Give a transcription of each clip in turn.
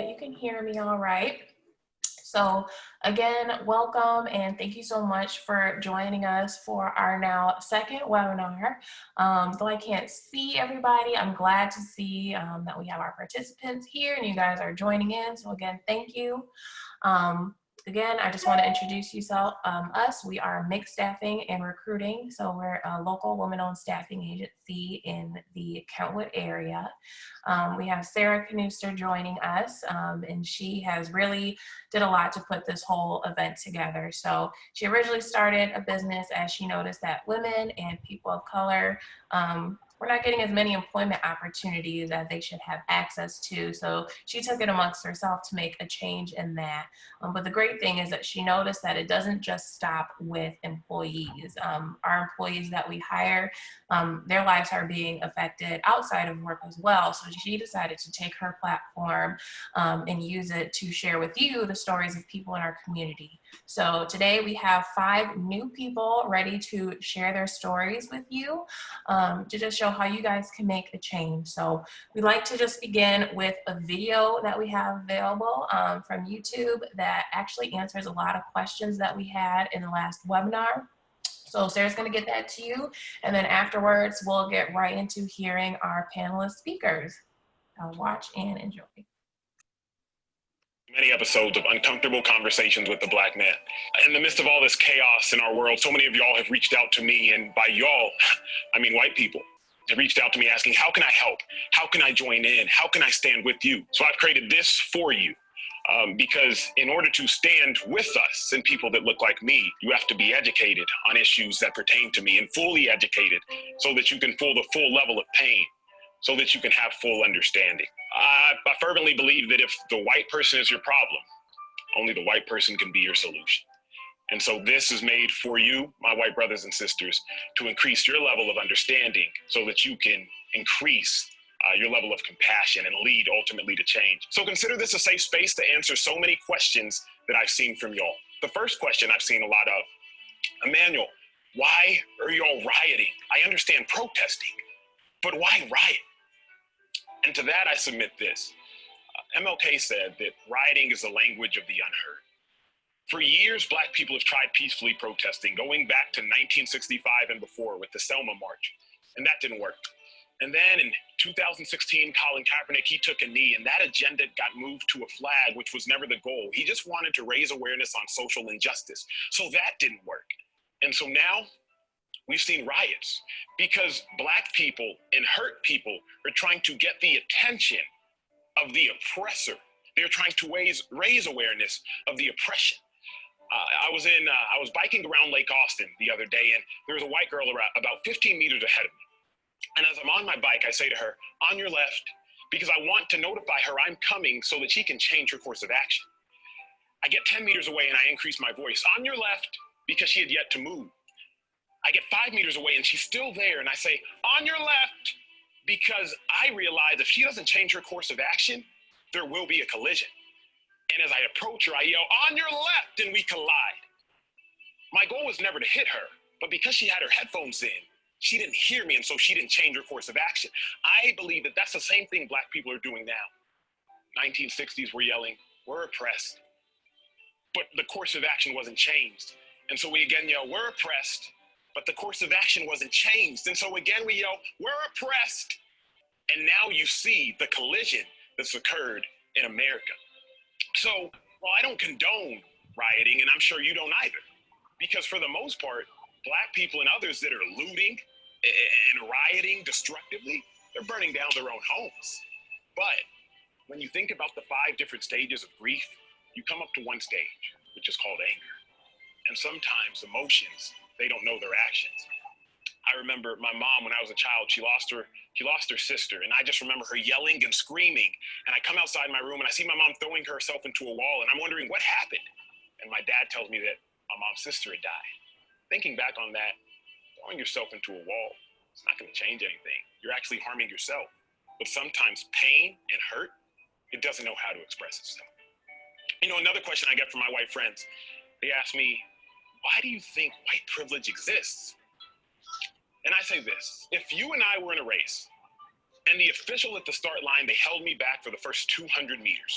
You can hear me all right. So again, welcome and thank you so much for joining us for our now second webinar. Though I can't see everybody, I'm glad to see that we have our participants here and you guys are joining in. So again, thank you. Again, I just want to introduce us. We are Mixed Staffing and Recruiting. So we're a local woman-owned staffing agency in the Kentwood area. We have Sarah Knuster joining us, and she has really did a lot to put this whole event together. So she originally started a business as she noticed that women and people of color we're not getting as many employment opportunities as they should have access to. So she took it amongst herself to make a change in that. But the great thing is that she noticed that it doesn't just stop with employees. Our employees that we hire, their lives are being affected outside of work as well. So she decided to take her platform and use it to share with you the stories of people in our community. So today we have 5 new people ready to share their stories with you to just show how you guys can make a change. So we like to just begin with a video that we have available from YouTube that actually answers a lot of questions that we had in the last webinar. So Sarah's going to get that to you, and then afterwards we'll get right into hearing our panelist speakers. Watch and enjoy. Many episodes of uncomfortable conversations with the Black man. In the midst of all this chaos in our world, so many of y'all have reached out to me, and by y'all, I mean white people, have reached out to me asking, how can I help? How can I join in? How can I stand with you? So I've created this for you. Because in order to stand with us and people that look like me, you have to be educated on issues that pertain to me and fully educated so that you can feel the full level of pain, so that you can have full understanding. I fervently believe that if the white person is your problem, only the white person can be your solution. And so this is made for you, my white brothers and sisters, to increase your level of understanding so that you can increase your level of compassion and lead ultimately to change. So consider this a safe space to answer so many questions that I've seen from y'all. The first question I've seen a lot of, Emmanuel, why are y'all rioting? I understand protesting, but why riot? And to that I submit this. MLK said that rioting is the language of the unheard. For years, Black people have tried peacefully protesting, going back to 1965 and before with the Selma March, and that didn't work. And then in 2016, Colin Kaepernick, he took a knee, and that agenda got moved to a flag, which was never the goal. He just wanted to raise awareness on social injustice. So that didn't work. And so now we've seen riots because Black people and hurt people are trying to get the attention of the oppressor. They're trying to raise awareness of the oppression. I was biking around Lake Austin the other day, and there was a white girl about 15 meters ahead of me. And as I'm on my bike, I say to her, on your left, because I want to notify her I'm coming so that she can change her course of action. I get 10 meters away and I increase my voice, on your left, because she had yet to move. I get 5 meters away and she's still there, and I say, on your left, because I realize if she doesn't change her course of action, there will be a collision. And as I approach her, I yell, on your left, and we collide. My goal was never to hit her, but because she had her headphones in, she didn't hear me, and so she didn't change her course of action. I believe that that's the same thing Black people are doing now. 1960s, we're yelling, we're oppressed, but the course of action wasn't changed. And so we again yell, we're oppressed, but the course of action wasn't changed. And so again we yell, we're oppressed, and now you see the collision that's occurred in America. So while I don't condone rioting, and I'm sure you don't either, because for the most part, Black people and others that are looting and rioting destructively, they're burning down their own homes. But when you think about the 5 different stages of grief, you come up to one stage, which is called anger. And sometimes emotions, they don't know their actions. I remember my mom, when I was a child, she lost her sister, and I just remember her yelling and screaming. And I come outside my room and I see my mom throwing herself into a wall, and I'm wondering what happened. And my dad tells me that my mom's sister had died. Thinking back on that, throwing yourself into a wall, it's not going to change anything. You're actually harming yourself. But sometimes pain and hurt, it doesn't know how to express itself. You know, another question I get from my white friends, they ask me, why do you think white privilege exists? And I say this, if you and I were in a race, and the official at the start line, they held me back for the first 200 meters,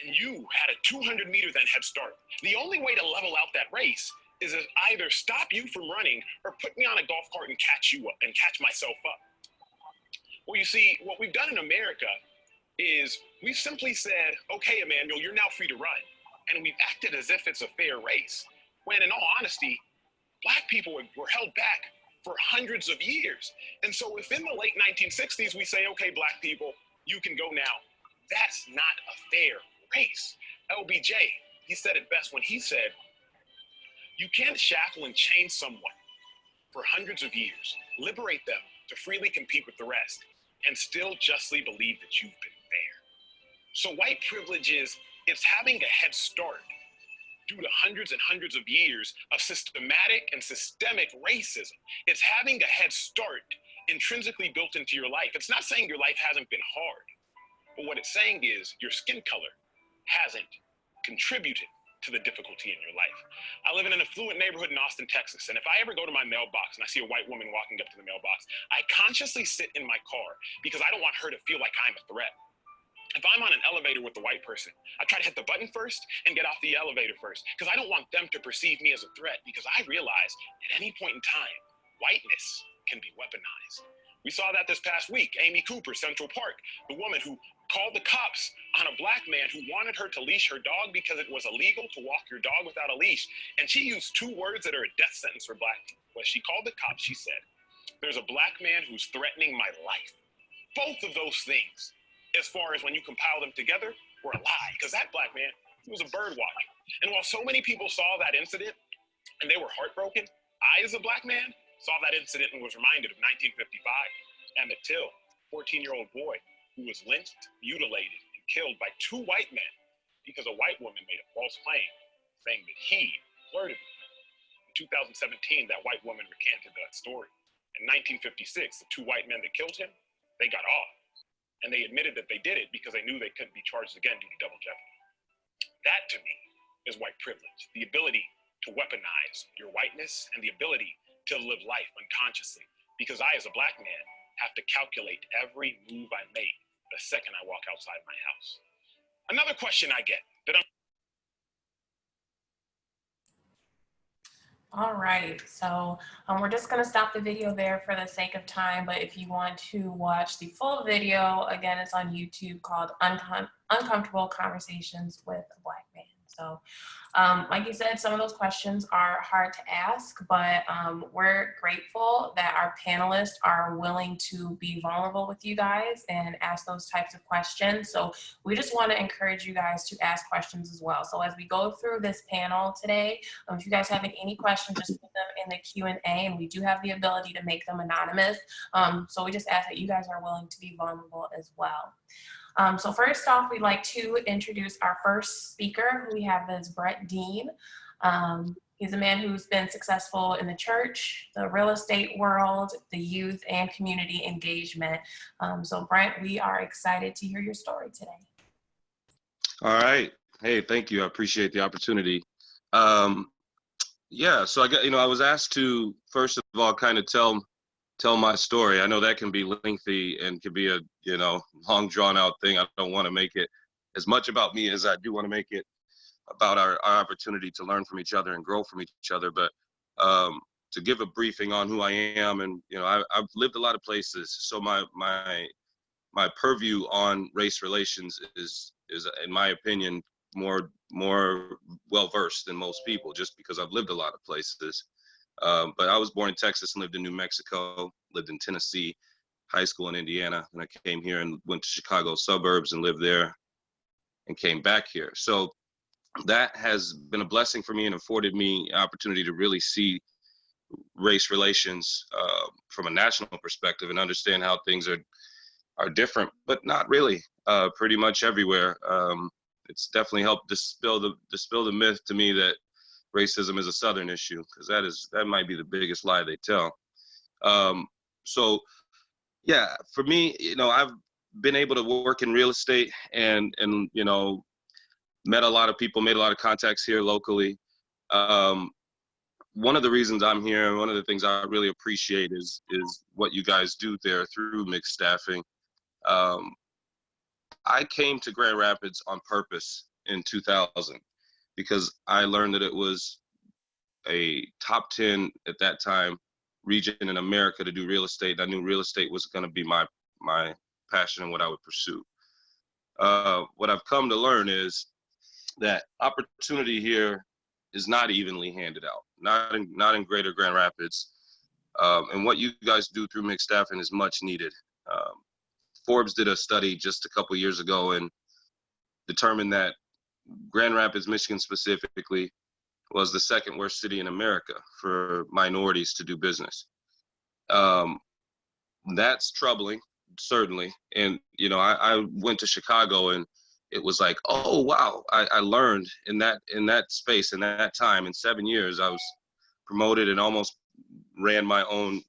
and you had a 200-meter then head start. The only way to level out that race is to either stop you from running or put me on a golf cart and catch you up and catch myself up. Well, you see, what we've done in America is we've simply said, okay, Emmanuel, you're now free to run. And we've acted as if it's a fair race, when in all honesty, Black people were held back for hundreds of years. And so if in the late 1960s we say, okay, Black people, you can go now, that's not a fair race. LBJ, he said it best when he said, you can't shackle and chain someone for hundreds of years, liberate them to freely compete with the rest, and still justly believe that you've been fair. So white privilege is, it's having a head start due to hundreds and hundreds of years of systematic and systemic racism. It's having a head start intrinsically built into your life. It's not saying your life hasn't been hard, but what it's saying is your skin color hasn't contributed to the difficulty in your life. I live in an affluent neighborhood in Austin, Texas, and if I ever go to my mailbox and I see a white woman walking up to the mailbox, I consciously sit in my car because I don't want her to feel like I'm a threat. If I'm on an elevator with a white person, I try to hit the button first and get off the elevator first because I don't want them to perceive me as a threat, because I realize at any point in time, whiteness can be weaponized. We saw that this past week. Amy Cooper, Central Park, the woman who called the cops on a Black man who wanted her to leash her dog because it was illegal to walk your dog without a leash. And she used two words that are a death sentence for Black people. When she called the cops, she said, there's a Black man who's threatening my life. Both of those things, as far as when you compile them together, were a lie, because that Black man, he was a bird watcher. And while so many people saw that incident and they were heartbroken, I, as a Black man, saw that incident and was reminded of 1955, Emmett Till, 14-year-old boy who was lynched, mutilated, and killed by two white men because a white woman made a false claim saying that he flirted with her. In 2017, that white woman recanted that story. In 1956, the two white men that killed him, they got off. And they admitted that they did it because they knew they couldn't be charged again due to double jeopardy. That, to me, is white privilege. The ability to weaponize your whiteness and the ability to live life unconsciously. Because I, as a Black man, have to calculate every move I make the second I walk outside my house. Another question I get that All right, so we're just going to stop the video there for the sake of time, but if you want to watch the full video, again, it's on YouTube, called Uncomfortable Conversations with a Black Man. So like you said, some of those questions are hard to ask, but we're grateful that our panelists are willing to be vulnerable with you guys and ask those types of questions. So we just want to encourage you guys to ask questions as well. So as we go through this panel today, if you guys have any questions, just put them in the Q&A, and we do have the ability to make them anonymous. So we just ask that you guys are willing to be vulnerable as well. So first off, we'd like to introduce our first speaker, who we have is Brett Dean. He's a man who's been successful in the church, the real estate world, the youth, and community engagement. So Brett, we are excited to hear your story today. All right. Hey, thank you. I appreciate the opportunity. Yeah, so I was asked to, first of all, kind of tell my story. I know that can be lengthy and can be a, long drawn out thing. I don't want to make it as much about me as I do want to make it about our opportunity to learn from each other and grow from each other. But to give a briefing on who I am, and I've lived a lot of places, so my purview on race relations is in my opinion more well versed than most people, just because I've lived a lot of places. But I was born in Texas and lived in New Mexico, lived in Tennessee, high school in Indiana, and I came here and went to Chicago suburbs and lived there and came back here. So that has been a blessing for me and afforded me opportunity to really see race relations from a national perspective and understand how things are different, but not really, pretty much everywhere. It's definitely helped dispel the myth to me that racism is a Southern issue, because that might be the biggest lie they tell. So yeah, for me, I've been able to work in real estate and met a lot of people, made a lot of contacts here locally. One of the reasons I'm here, and one of the things I really appreciate is what you guys do there through mixed staffing. I came to Grand Rapids on purpose in 2000 because I learned that it was a top 10 at that time region in America to do real estate. I knew real estate was going to be my passion and what I would pursue. What I've come to learn is that opportunity here is not evenly handed out, not in Greater Grand Rapids. And what you guys do through mixed staffing is much needed. Forbes did a study just a couple years ago and determined that Grand Rapids, Michigan specifically, was the second worst city in America for minorities to do business. That's troubling, certainly. And, you know, I went to Chicago and it was like, oh, wow, I learned in that space, in that time, in 7 years, I was promoted and almost ran my own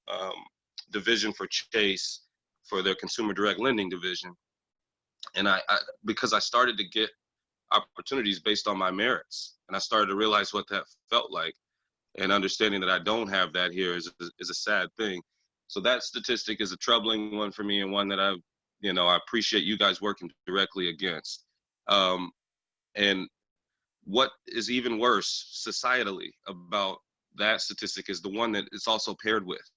division for Chase for their consumer direct lending division. And I because I started to get opportunities based on my merits. And I started to realize what that felt like, and understanding that I don't have that here is a sad thing. So that statistic is a troubling one for me, and one that I appreciate you guys working directly against. And what is even worse societally about that statistic is the one that it's also paired with.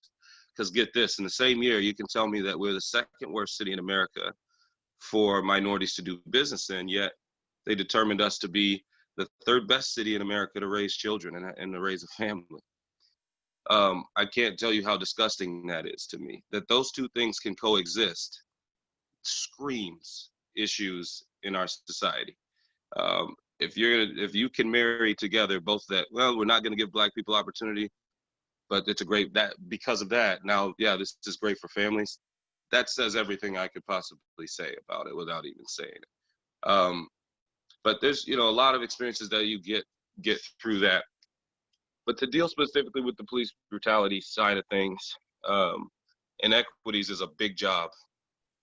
Because get this, in the same year, you can tell me that we're the second worst city in America for minorities to do business in, yet they determined us to be the third best city in America to raise children and to raise a family. I can't tell you how disgusting that is to me, that those two things can coexist. Screams issues in our society. If you can marry together both that, well, we're not going to give Black people opportunity, but it's because of that. Now, yeah, this is great for families. That says everything I could possibly say about it without even saying it. But there's, a lot of experiences that you get through that. But to deal specifically with the police brutality side of things, inequities is a big job.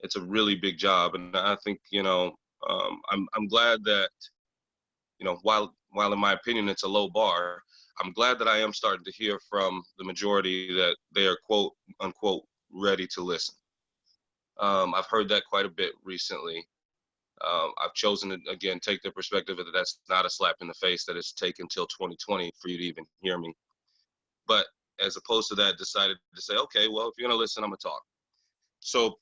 It's a really big job. And I think, I'm glad that, while in my opinion, it's a low bar, I'm glad that I am starting to hear from the majority that they are, quote unquote, ready to listen. I've heard that quite a bit recently. I've chosen to, again, take the perspective that that's not a slap in the face, that it's taken till 2020 for you to even hear me. But as opposed to that, decided to say, okay, well, if you're going to listen, I'm going to talk. So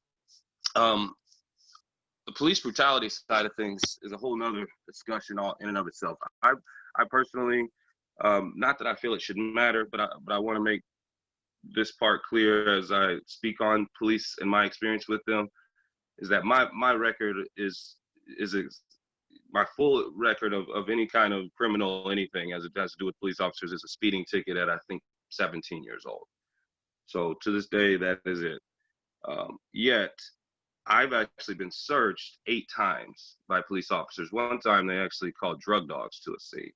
the police brutality side of things is a whole nother discussion all in and of itself. I personally, not that I feel it should matter, but I want to make this part clear as I speak on police and my experience with them, is that my record is my full record of any kind of criminal anything as it has to do with police officers is a speeding ticket at, I think, 17 years old. So to this day, that is it. Yet I've actually been searched 8 times by police officers. One time they actually called drug dogs to a scene.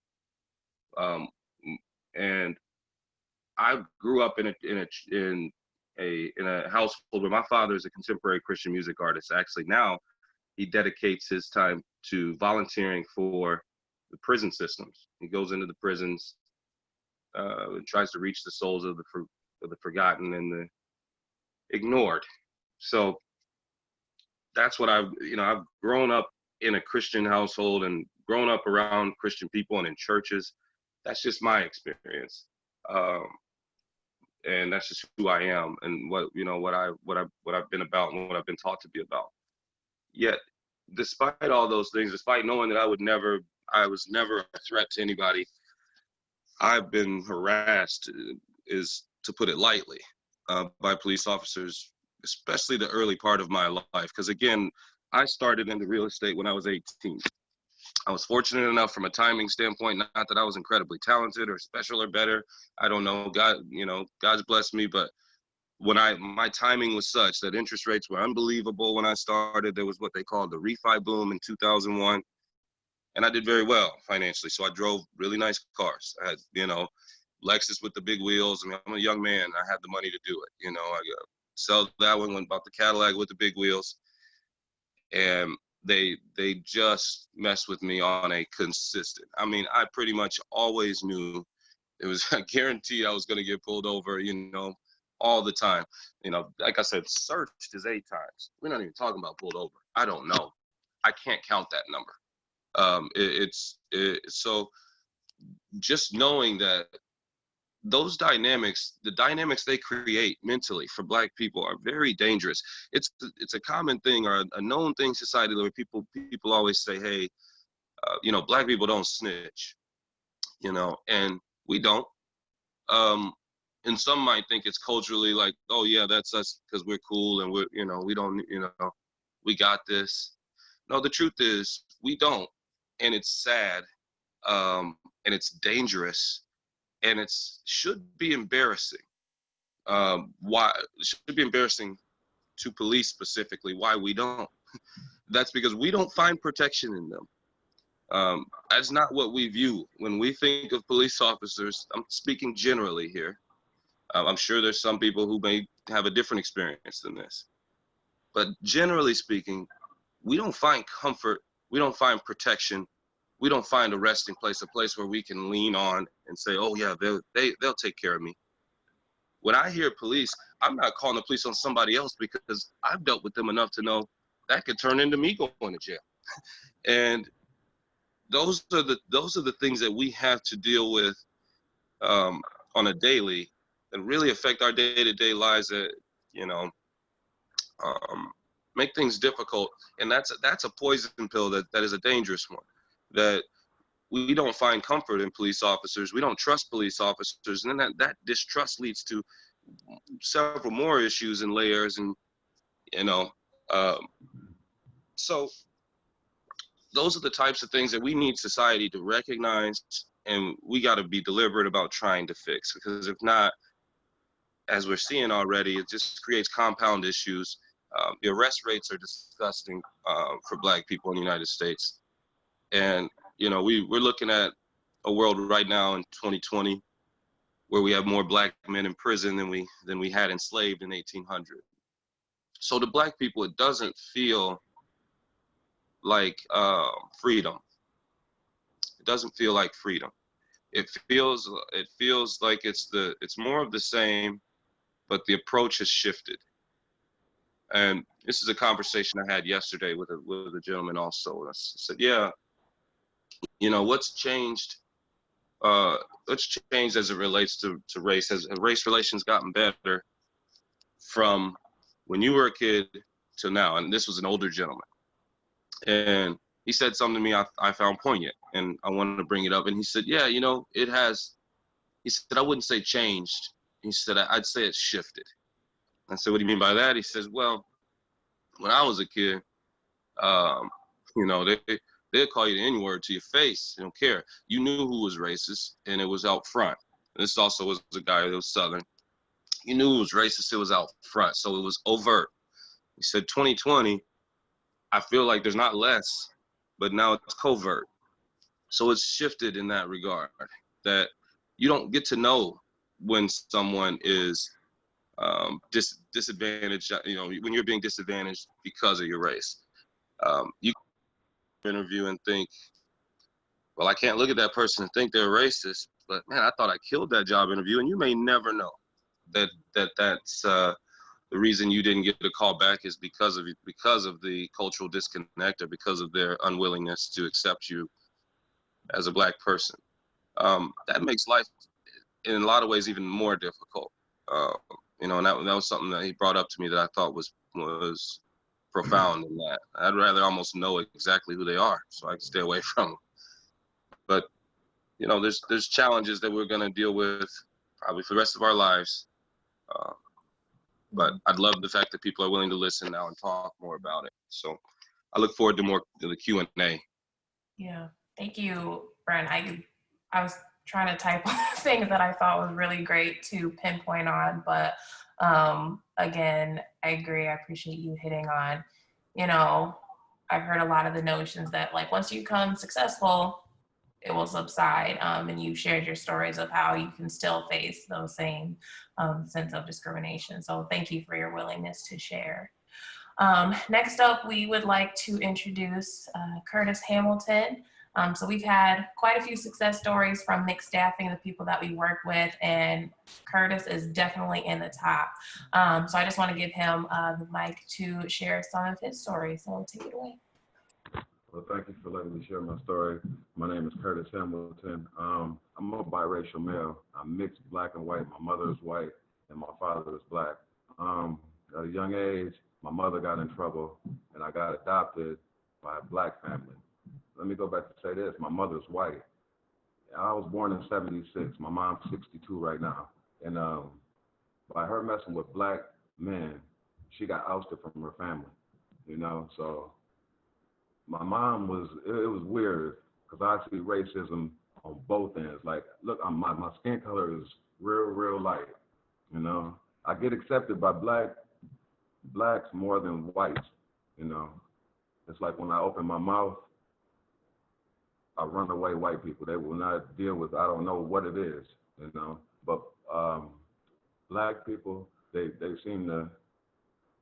And I grew up in a household where my father is a contemporary Christian music artist. Actually, now he dedicates his time to volunteering for the prison systems. He goes into the prisons, and tries to reach the souls of the forgotten and the ignored. So that's what I've grown up in a Christian household and grown up around Christian people and in churches. That's just my experience. And that's just who I am and what I've been about and what I've been taught to be about. Yet, despite all those things, despite knowing that I was never a threat to anybody, I've been harassed, is to put it lightly, by police officers, especially the early part of my life. Because again, I started into real estate when I was 18. I was fortunate enough from a timing standpoint, not that I was incredibly talented or special or better. I don't know, God's blessed me, but my timing was such that interest rates were unbelievable when I started. There was what they called the refi boom in 2001. And I did very well financially. So I drove really nice cars. I had, Lexus with the big wheels. I mean, I'm a young man. I had the money to do it. I sell that one, went bought the Cadillac with the big wheels. And they just messed with me on a consistent. I mean, I pretty much always knew it was guaranteed I was going to get pulled over, all the time. Like I said, searched is 8 times. We're not even talking about pulled over. I don't know. I can't count that number. So just knowing that those dynamics, the dynamics they create mentally for Black people are very dangerous. It's a common thing or a known thing society where people always say, hey, Black people don't snitch, and we don't. And some might think it's culturally like, oh yeah, that's us because we're cool and we don't, we got this. No, the truth is we don't, and it's sad, and it's dangerous, and it should be embarrassing. Why it should be embarrassing to police specifically? Why we don't? That's because we don't find protection in them. That's not what we view when we think of police officers. I'm speaking generally here. I'm sure there's some people who may have a different experience than this, but generally speaking, we don't find comfort. We don't find protection. We don't find a resting place, a place where we can lean on and say, oh yeah, they'll take care of me. When I hear police, I'm not calling the police on somebody else because I've dealt with them enough to know that could turn into me going to jail. And those are the things that we have to deal with on a daily and really affect our day-to-day lives that, make things difficult. And that's a poison pill that is a dangerous one, that we don't find comfort in police officers. We don't trust police officers. And then that distrust leads to several more issues and layers. And, so those are the types of things that we need society to recognize, and we got to be deliberate about trying to fix, because if not, as we're seeing already, it just creates compound issues. The arrest rates are disgusting for Black people in the United States. And, we're looking at a world right now in 2020 where we have more Black men in prison than we had enslaved in 1800. So to Black people, it doesn't feel like freedom. It doesn't feel like freedom. It feels like it's more of the same, but the approach has shifted. And this is a conversation I had yesterday with a gentleman also. I said, yeah, what's changed? What's changed as it relates to race? Has race relations gotten better from when you were a kid to now? And this was an older gentleman. And he said something to me I found poignant, and I wanted to bring it up. And he said, yeah, it has. He said, I wouldn't say changed. He said, I'd say it's shifted. I said, what do you mean by that? He says, well, when I was a kid, they'd call you the N-word to your face. They don't care. You knew who was racist, and it was out front. And this also was a guy that was Southern. You knew it was racist, it was out front. So it was overt. He said, 2020, I feel like there's not less, but now it's covert. So it's shifted in that regard, that you don't get to know when someone is disadvantaged, when you're being disadvantaged because of your race. You interview and think, well, I can't look at that person and think they're racist, but man, I thought I killed that job interview. And you may never know that's the reason you didn't get a call back is because of the cultural disconnect or because of their unwillingness to accept you as a Black person. That makes life in a lot of ways even more difficult. And that was something that he brought up to me that I thought was profound in that. I'd rather almost know exactly who they are so I can stay away from them. But, there's challenges that we're going to deal with probably for the rest of our lives. But I'd love the fact that people are willing to listen now and talk more about it. So I look forward to more to the Q&A. Yeah, thank you, Brent. I was trying to type things that I thought was really great to pinpoint on, but again, I agree. I appreciate you hitting on, I've heard a lot of the notions that like once you become successful, it will subside. And you shared your stories of how you can still face those same sense of discrimination. So thank you for your willingness to share. Next up, we would like to introduce Curtis Hamilton. So we've had quite a few success stories from mixed staffing, the people that we work with, and Curtis is definitely in the top. So I just want to give him the mic to share some of his stories. So take it away. Well, thank you for letting me share my story. My name is Curtis Hamilton. I'm a biracial male. I'm mixed black and white. My mother is white and my father is black. At a young age, my mother got in trouble and I got adopted by a black family. Let me go back to say this. My mother's white. I was born in '76. My mom's 62 right now. And by her messing with black men, she got ousted from her family, you know? So my mom was, it was weird because I see racism on both ends. Like, look, my skin color is real light, you know? I get accepted by blacks more than whites, you know? It's like when I open my mouth, I run away white people. They will not deal with, I don't know what it is, you know? But black people, they seem to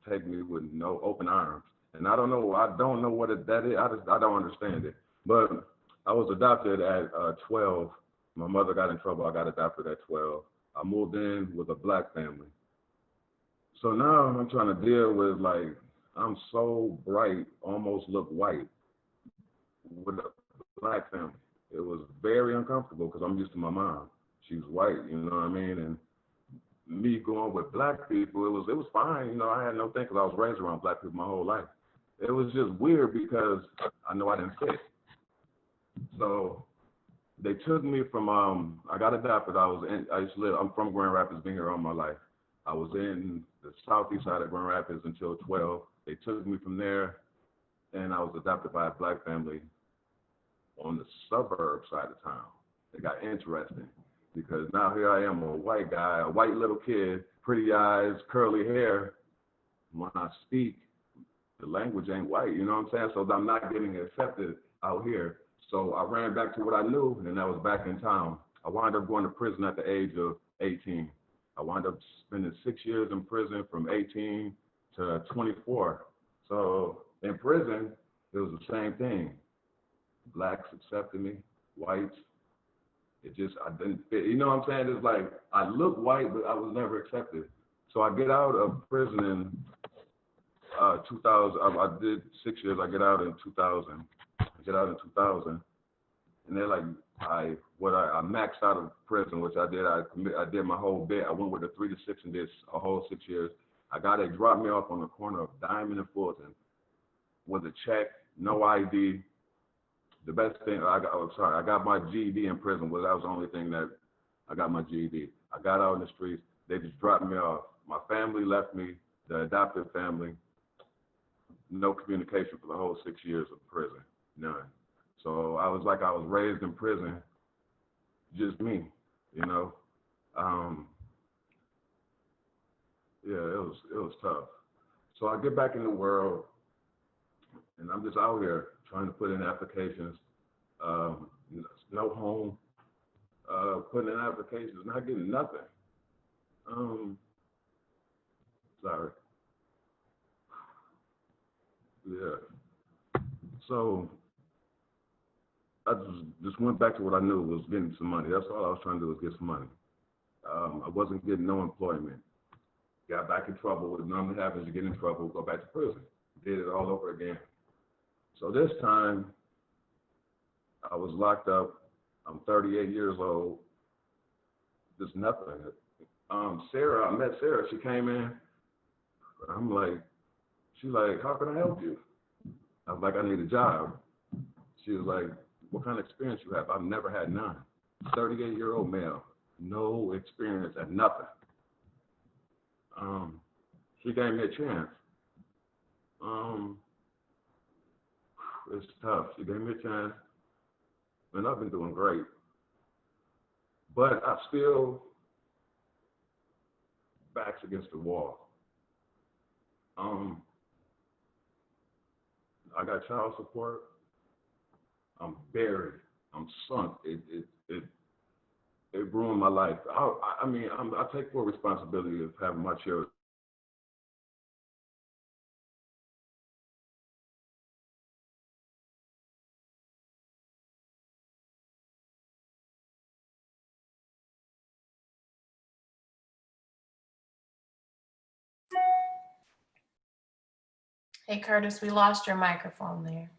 take me with no open arms. And I don't know what that is. I don't understand it. But I was adopted at 12. My mother got in trouble. I got adopted at 12. I moved in with a black family. So now I'm trying to deal with, like, I'm so bright, almost look white with a black family. It was very uncomfortable because I'm used to my mom. She's white, you know what I mean? And me going with black people, it was fine. You know, I had no thing because I was raised around black people my whole life. It was just weird because I know I didn't fit. So they took me from, I got adopted. I used to live, I'm from Grand Rapids, been here all my life. I was in the southeast side of Grand Rapids until 12. They took me from there and I was adopted by a black family on the suburb side of town. It got interesting because now here I am, a white guy, a white little kid, pretty eyes, curly hair. When I speak, the language ain't white, you know what I'm saying? So I'm not getting accepted out here. So I ran back to what I knew, and that was back in town. I wound up going to prison at the age of 18. I wound up spending 6 years in prison from 18 to 24. So in prison, it was the same thing. Blacks accepted me, whites, I didn't fit. You know what I'm saying? It's like, I look white, but I was never accepted. So I get out of prison in 2000. I did 6 years. I get out in 2000. And they're like, I maxed out of prison, which I did. I did my whole bit. I went with a 3 to 6 and did a whole 6 years. They dropped me off on the corner of Diamond and Fulton with a check, no ID. The best thing, I got my GED in prison. Well, that was the only thing that I got my GED. I got out in the streets. They just dropped me off. My family left me, the adoptive family, no communication for the whole 6 years of prison, none. So I was raised in prison, just me, you know. Yeah, it was tough. So I get back in the world, and I'm just out here trying to put in applications, no home, putting in applications, not getting nothing. Sorry. Yeah. So I just went back to what I knew was getting some money. That's all I was trying to do was get some money. I wasn't getting no employment. Got back in trouble. What normally happens, you get in trouble, go back to prison. Did it all over again. So this time, I was locked up. I'm 38 years old. Just nothing. Sarah, I met Sarah. She came in. She's like, how can I help you? I was like, I need a job. She was like, what kind of experience you have? I've never had none. 38-year-old male, no experience at nothing. She gave me a chance. It's tough. She gave me a chance, and I've been doing great. But I still backs against the wall. I got child support. I'm buried. I'm sunk. It ruined my life. I take full responsibility of having my children. Hey, Curtis, we lost your microphone there.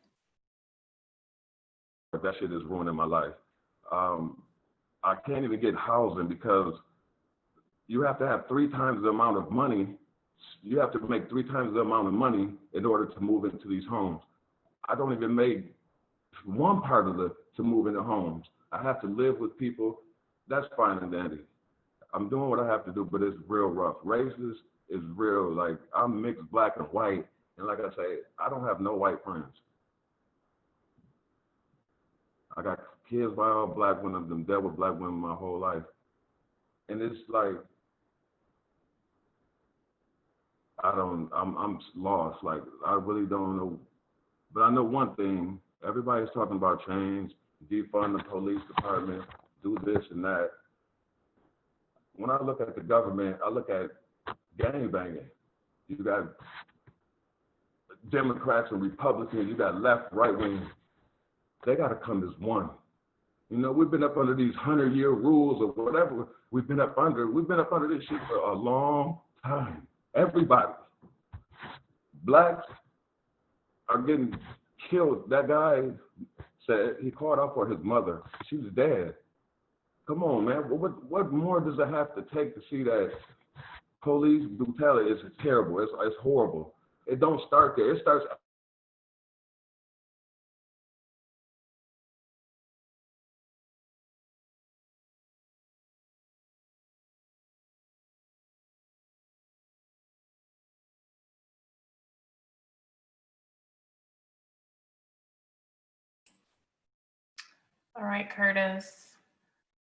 That shit is ruining my life. I can't even get housing because you have to have 3 times the amount of money. You have to make 3 times the amount of money in order to move into these homes. I don't even make one part of to move into homes. I have to live with people. That's fine and dandy. I'm doing what I have to do, but it's real rough. Races is real. Like, I'm mixed black and white. And like I say, I don't have no white friends. I got kids by all black women. I've been dealt with black women my whole life. And it's like, I'm lost. Like, I really don't know. But I know one thing, everybody's talking about change, defund the police department, do this and that. When I look at the government, I look at gangbanging. You got Democrats and Republicans, you got left, right wing. They got to come as one. You know, we've been up under these 100-year rules or whatever we've been up under. We've been up under this shit for a long time. Everybody. Blacks are getting killed. That guy said he called out for his mother. She was dead. Come on, man. What more does it have to take to see that police brutality is terrible? It's horrible. It don't start there. It starts. All right, Curtis.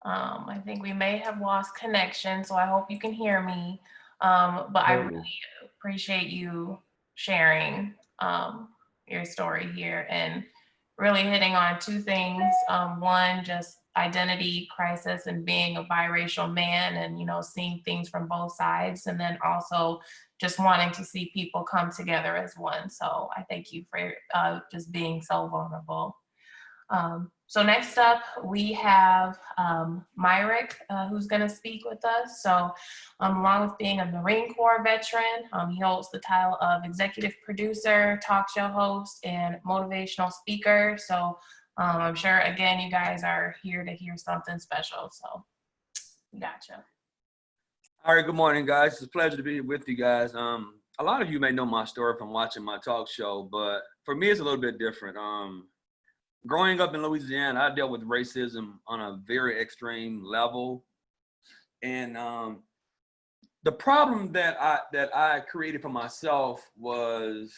I think we may have lost connection, so I hope you can hear me. But I really appreciate you sharing your story here and really hitting on 2 things. One, just identity crisis and being a biracial man and, you know, seeing things from both sides. And then also just wanting to see people come together as one. So I thank you for just being so vulnerable. So next up, we have Myrick, who's going to speak with us. So along with being a Marine Corps veteran, he holds the title of executive producer, talk show host, and motivational speaker. So I'm sure, again, you guys are here to hear something special. So gotcha. All right, good morning, guys. It's a pleasure to be here with you guys. A lot of you may know my story from watching my talk show, but for me, it's a little bit different. Growing up in Louisiana, I dealt with racism on a very extreme level. And the problem that I created for myself was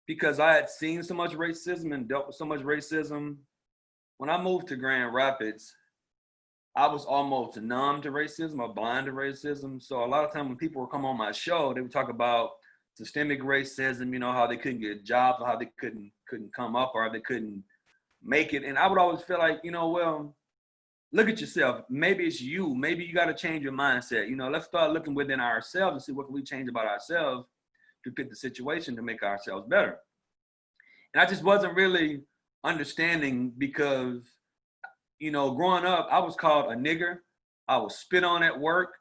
because I had seen so much racism and dealt with so much racism. When I moved to Grand Rapids, I was almost numb to racism or blind to racism. So a lot of times when people would come on my show, they would talk about systemic racism, you know, how they couldn't get jobs or how they couldn't come up or how they couldn't make it. And I would always feel like, you know, well, look at yourself. Maybe it's you. Maybe you got to change your mindset. You know, let's start looking within ourselves and see what can we change about ourselves to fit the situation to make ourselves better. And I just wasn't really understanding because, you know, growing up, I was called a nigger. I was spit on at work.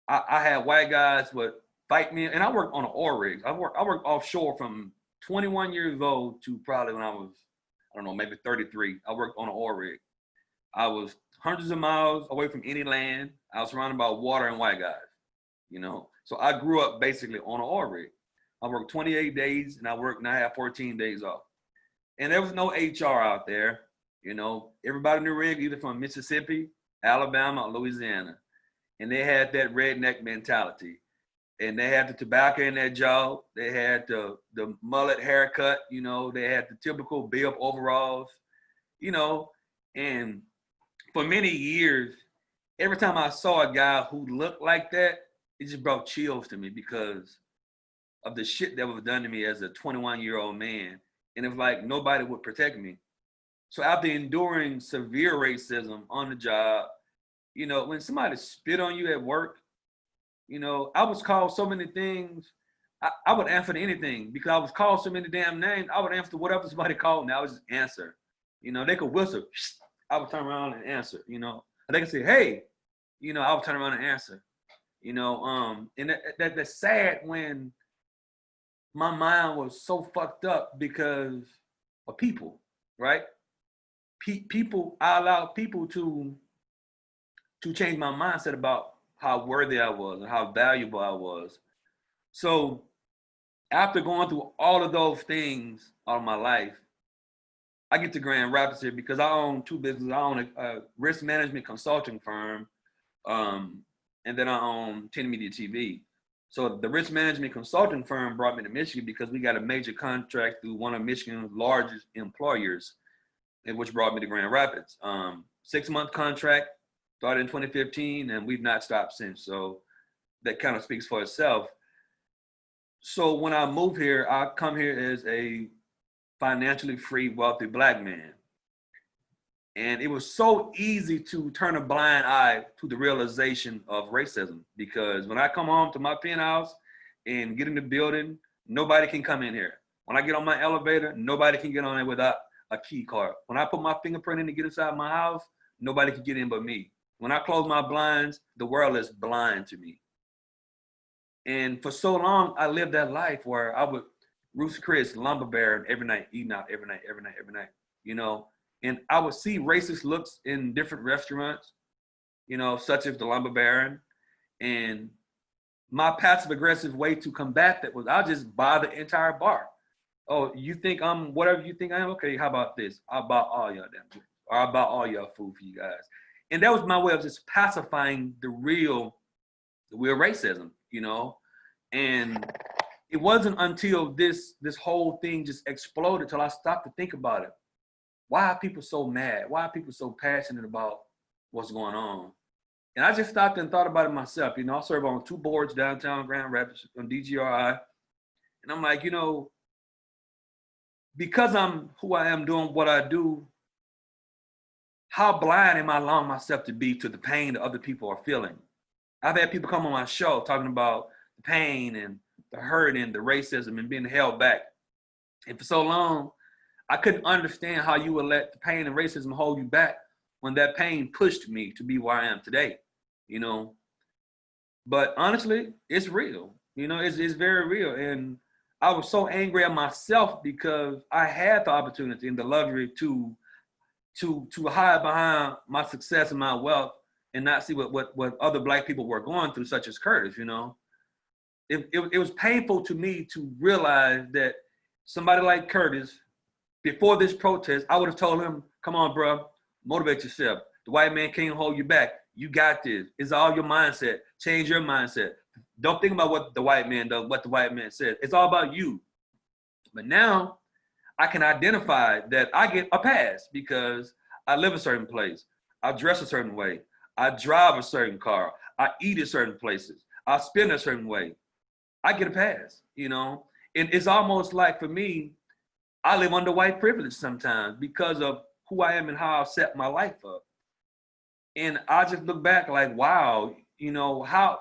I had white guys would fight me. And I worked on an oil rig. I worked offshore from 21 years old to probably when I was, I don't know, maybe 33. I worked on an oil rig. I was hundreds of miles away from any land. I was surrounded by water and white guys, you know. So I grew up basically on an oil rig. I worked 28 days and I had 14 days off. And there was no HR out there, you know. Everybody in the rig either from Mississippi, Alabama, or Louisiana. And they had that redneck mentality. And they had the tobacco in their jaw. They had the mullet haircut, you know. They had the typical bib overalls, you know. And for many years, every time I saw a guy who looked like that, it just brought chills to me because of the shit that was done to me as a 21-year-old man. And it was like nobody would protect me. So after enduring severe racism on the job, you know, when somebody spit on you at work, you know, I was called so many things. I would answer to anything because I was called so many damn names. I would answer whatever somebody called me. I would just answer. You know, they could whistle. I would turn around and answer, you know. And they could say, hey, you know, I would turn around and answer. You know, and that's sad when my mind was so fucked up because of people, right? I allowed people to change my mindset about how worthy I was and how valuable I was. So after going through all of those things all my life, I get to Grand Rapids here because I own two businesses. I own a risk management consulting firm, and then I own 10 Media TV. So the risk management consulting firm brought me to Michigan because we got a major contract through one of Michigan's largest employers, and which brought me to Grand Rapids. 6-month contract, started in 2015, and we've not stopped since. So that kind of speaks for itself. So when I moved here, I come here as a financially free, wealthy Black man. And it was so easy to turn a blind eye to the realization of racism, because when I come home to my penthouse and get in the building, nobody can come in here. When I get on my elevator, nobody can get on it without a key card. When I put my fingerprint in to get inside my house, nobody can get in but me. When I close my blinds, the world is blind to me. And for so long, I lived that life where I would Rooster Chris, lumber baron every night, eating out every night, you know. And I would see racist looks in different restaurants, you know, such as the lumber baron. And my passive aggressive way to combat that was I'll just buy the entire bar. Oh, you think I'm whatever you think I am? Okay, how about this? I'll buy all y'all damn food, or I'll buy all y'all food for you guys. And that was my way of just pacifying the real racism, you know. And it wasn't until this whole thing just exploded till I stopped to think about it. Why are people so mad? Why are people so passionate about what's going on? And I just stopped and thought about it myself. You know, I serve on 2 boards downtown Grand Rapids on DGRI. And I'm like, you know, because I'm who I am doing what I do, how blind am I allowing myself to be to the pain that other people are feeling? I've had people come on my show talking about the pain and the hurt and the racism and being held back. And for so long, I couldn't understand how you would let the pain and racism hold you back when that pain pushed me to be where I am today, you know. But honestly, it's real, you know, it's very real. And I was so angry at myself because I had the opportunity and the luxury to hide behind my success and my wealth and not see what other Black people were going through, such as Curtis, you know. It was painful to me to realize that somebody like Curtis, before this protest, I would have told him, come on, bro, motivate yourself. The white man can't hold you back. You got this. It's all your mindset. Change your mindset. Don't think about what the white man does, what the white man says. It's all about you. But now I can identify that I get a pass because I live a certain place. I dress a certain way. I drive a certain car. I eat at certain places. I spend a certain way. I get a pass, you know? And it's almost like for me, I live under white privilege sometimes because of who I am and how I've set my life up. And I just look back like, wow, you know, how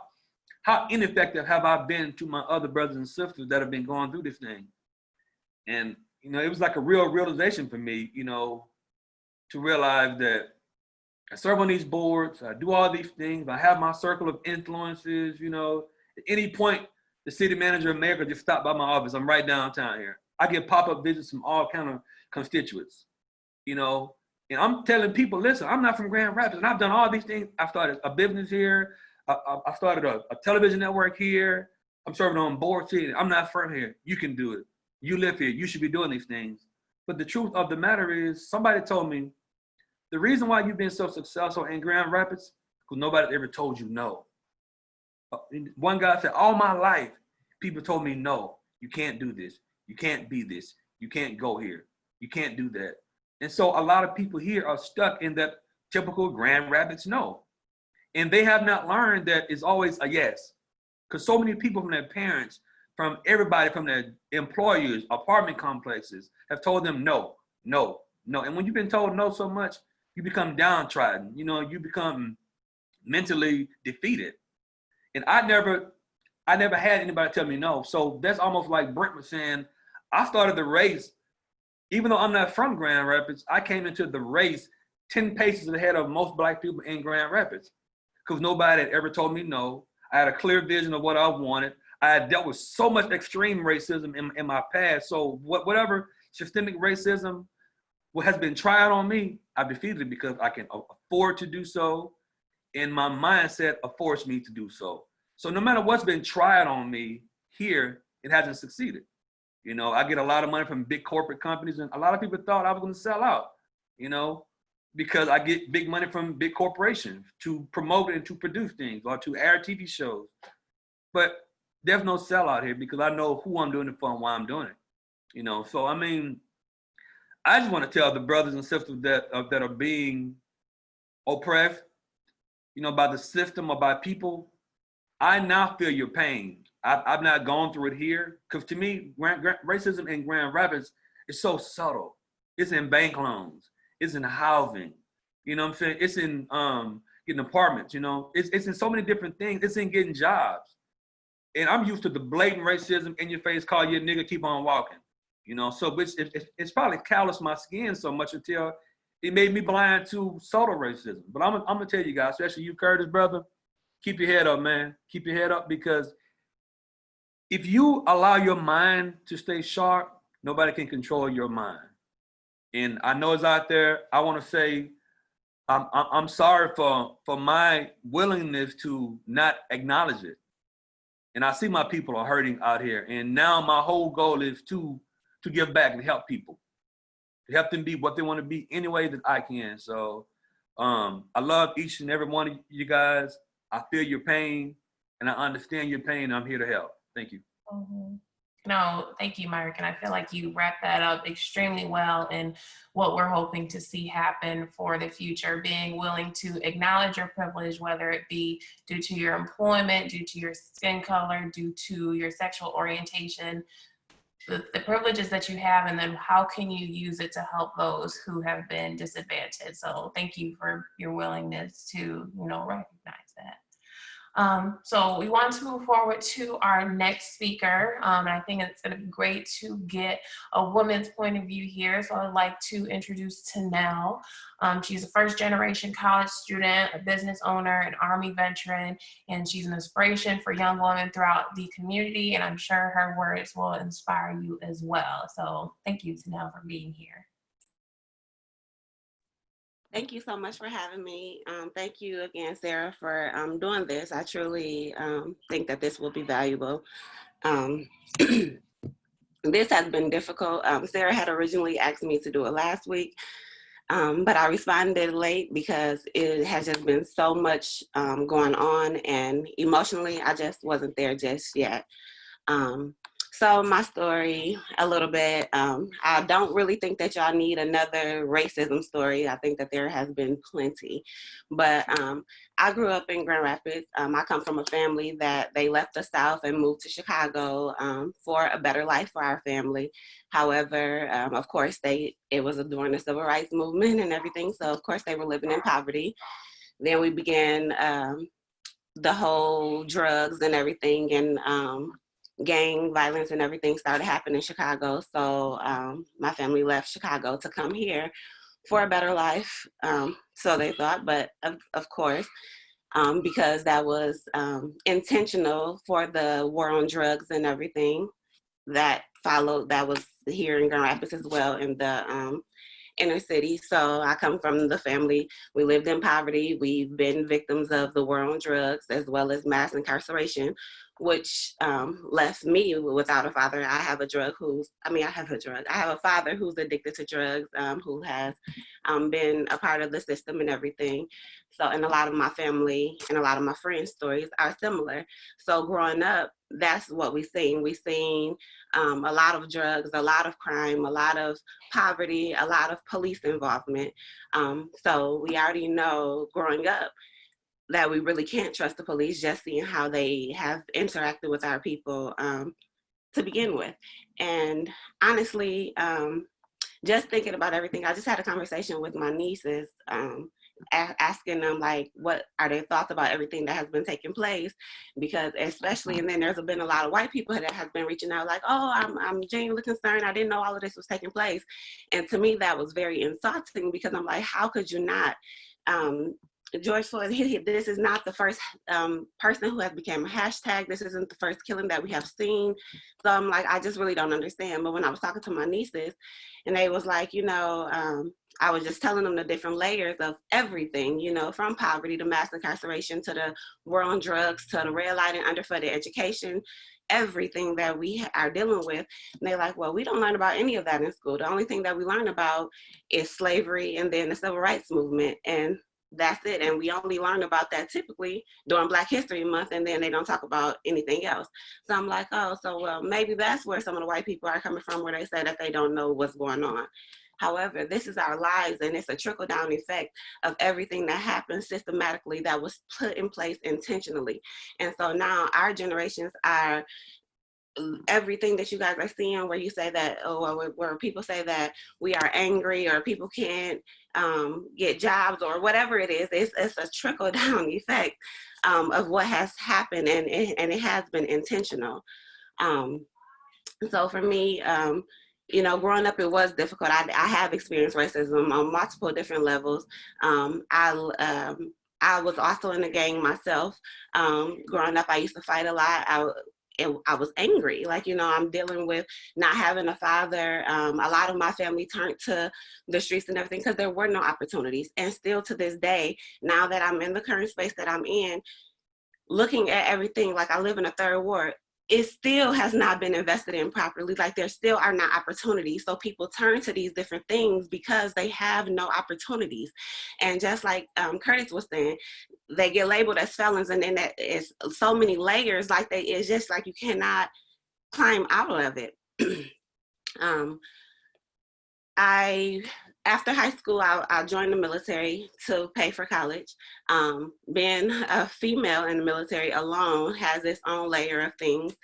ineffective have I been to my other brothers and sisters that have been going through this thing? And, you know, it was like a real realization for me, you know, to realize that I serve on these boards, I do all these things, I have my circle of influences, you know. At any point, the city manager of Mayor could just stop by my office. I'm right downtown here. I get pop-up visits from all kind of constituents, you know. And I'm telling people, listen, I'm not from Grand Rapids, and I've done all these things. I've started a business here. I started a television network here. I'm serving on boards here. I'm not from here. You can do it. You live here. You should be doing these things. But the truth of the matter is, somebody told me, the reason why you've been so successful in Grand Rapids, because nobody ever told you no. One guy said, all my life, people told me, no, you can't do this. You can't be this. You can't go here. You can't do that. And so a lot of people here are stuck in that typical Grand Rapids no. And they have not learned that it's always a yes. Because so many people from their parents, from everybody, from their employers, apartment complexes, have told them no, no, no. And when you've been told no so much, you become downtrodden. You know, you become mentally defeated. And I never had anybody tell me no. So that's almost like Brent was saying, I started the race, even though I'm not from Grand Rapids, I came into the race 10 paces ahead of most Black people in Grand Rapids because nobody had ever told me no. I had a clear vision of what I wanted. I had dealt with so much extreme racism in my past. So whatever systemic racism what has been tried on me, I've defeated it because I can afford to do so, and my mindset affords me to do so. So no matter what's been tried on me here, it hasn't succeeded. You know, I get a lot of money from big corporate companies, and a lot of people thought I was going to sell out, you know, because I get big money from big corporations to promote and to produce things or to air TV shows. But there's no sellout here because I know who I'm doing it for and why I'm doing it. You know, so I mean, I just want to tell the brothers and sisters that are being oppressed, you know, by the system or by people. I now feel your pain. I've not gone through it here because to me, racism in Grand Rapids is so subtle. It's in bank loans. It's in housing. You know what I'm saying? It's in getting apartments. You know, it's in so many different things. It's in getting jobs. And I'm used to the blatant racism in your face, call you a nigga, keep on walking. You know, so it's probably calloused my skin so much until it made me blind to subtle racism. But I'm gonna tell you guys, especially you, Curtis, brother, keep your head up, man. Keep your head up because if you allow your mind to stay sharp, nobody can control your mind. And I know it's out there. I want to say I'm sorry for my willingness to not acknowledge it. And I see my people are hurting out here. And now my whole goal is to give back and help people, to help them be what they want to be any way that I can. So I love each and every one of you guys. I feel your pain and I understand your pain. I'm here to help. Thank you. Mm-hmm. No, thank you, Myrick. And I feel like you wrapped that up extremely well in what we're hoping to see happen for the future, being willing to acknowledge your privilege, whether it be due to your employment, due to your skin color, due to your sexual orientation, the privileges that you have, and then how can you use it to help those who have been disadvantaged. So thank you for your willingness to, you know, recognize that. So we want to move forward to our next speaker. And I think it's going to be great to get a woman's point of view here. So I'd like to introduce Tanel. She's a first-generation college student, a business owner, an Army veteran, and she's an inspiration for young women throughout the community. And I'm sure her words will inspire you as well. So thank you, Tanel, for being here. Thank you so much for having me. Thank you again, Sarah, for doing this. I truly think that this will be valuable. This has been difficult. Sarah had originally asked me to do it last week, but I responded late because it has just been so much going on, and emotionally, I just wasn't there just yet. So my story a little bit, I don't really think that y'all need another racism story. I think that there has been plenty, but I grew up in Grand Rapids. I come from a family that they left the South and moved to Chicago for a better life for our family. However, of course, it was during the Civil Rights Movement and everything. So of course they were living in poverty. Then we began the whole drugs and everything, and gang violence and everything started happening in Chicago. So my family left Chicago to come here for a better life. So they thought, but of course, because that was intentional for the war on drugs and everything that followed, that was here in Grand Rapids as well in the inner city. So I come from the family, we lived in poverty. We've been victims of the war on drugs as well as mass incarceration, which left me without a father. I have a father who's addicted to drugs, who has been a part of the system and everything. So, and a lot of my family and a lot of my friends' stories are similar. So growing up, that's what we've seen. We've seen a lot of drugs, a lot of crime, a lot of poverty, a lot of police involvement. So we already know growing up that we really can't trust the police, just seeing how they have interacted with our people to begin with. And honestly, just thinking about everything, I just had a conversation with my nieces, asking them like, what are their thoughts about everything that has been taking place? Because especially, and then there's been a lot of white people that have been reaching out like, oh, I'm genuinely concerned. I didn't know all of this was taking place. And to me, that was very insulting because I'm like, how could you not George Floyd, this is not the first person who has become a hashtag. This isn't the first killing that we have seen. So I'm like, I just really don't understand. But when I was talking to my nieces, and they was like, I was just telling them the different layers of everything, from poverty to mass incarceration to the war on drugs to the red light and underfunded education, everything that we are dealing with. And they're like, well, we don't learn about any of that in school. The only thing that we learn about is slavery and then the civil rights movement. And that's it. And we only learn about that typically during Black History Month, and then they don't talk about anything else. So I'm like, oh, so well, maybe that's where some of the white people are coming from, where they say that they don't know what's going on. However, this is our lives, and it's a trickle-down effect of everything that happens systematically that was put in place intentionally. And so now our generations are everything that you guys are seeing, where you say that, where people say that we are angry or people can't get jobs or whatever it is, it's a trickle down effect of what has happened, and it has been intentional. So for me, growing up, it was difficult. I have experienced racism on multiple different levels. I was also in the gang myself. Growing up, I used to fight a lot. I was angry, I'm dealing with not having a father. A lot of my family turned to the streets and everything because there were no opportunities. And still to this day, now that I'm in the current space that I'm in, looking at everything, like I live in a third ward, it still has not been invested in properly. Like there still are not opportunities. So people turn to these different things because they have no opportunities. And just like Curtis was saying, they get labeled as felons, and then that is so many layers. It's just like you cannot climb out of it. After high school, I joined the military to pay for college. Being a female in the military alone has its own layer of things,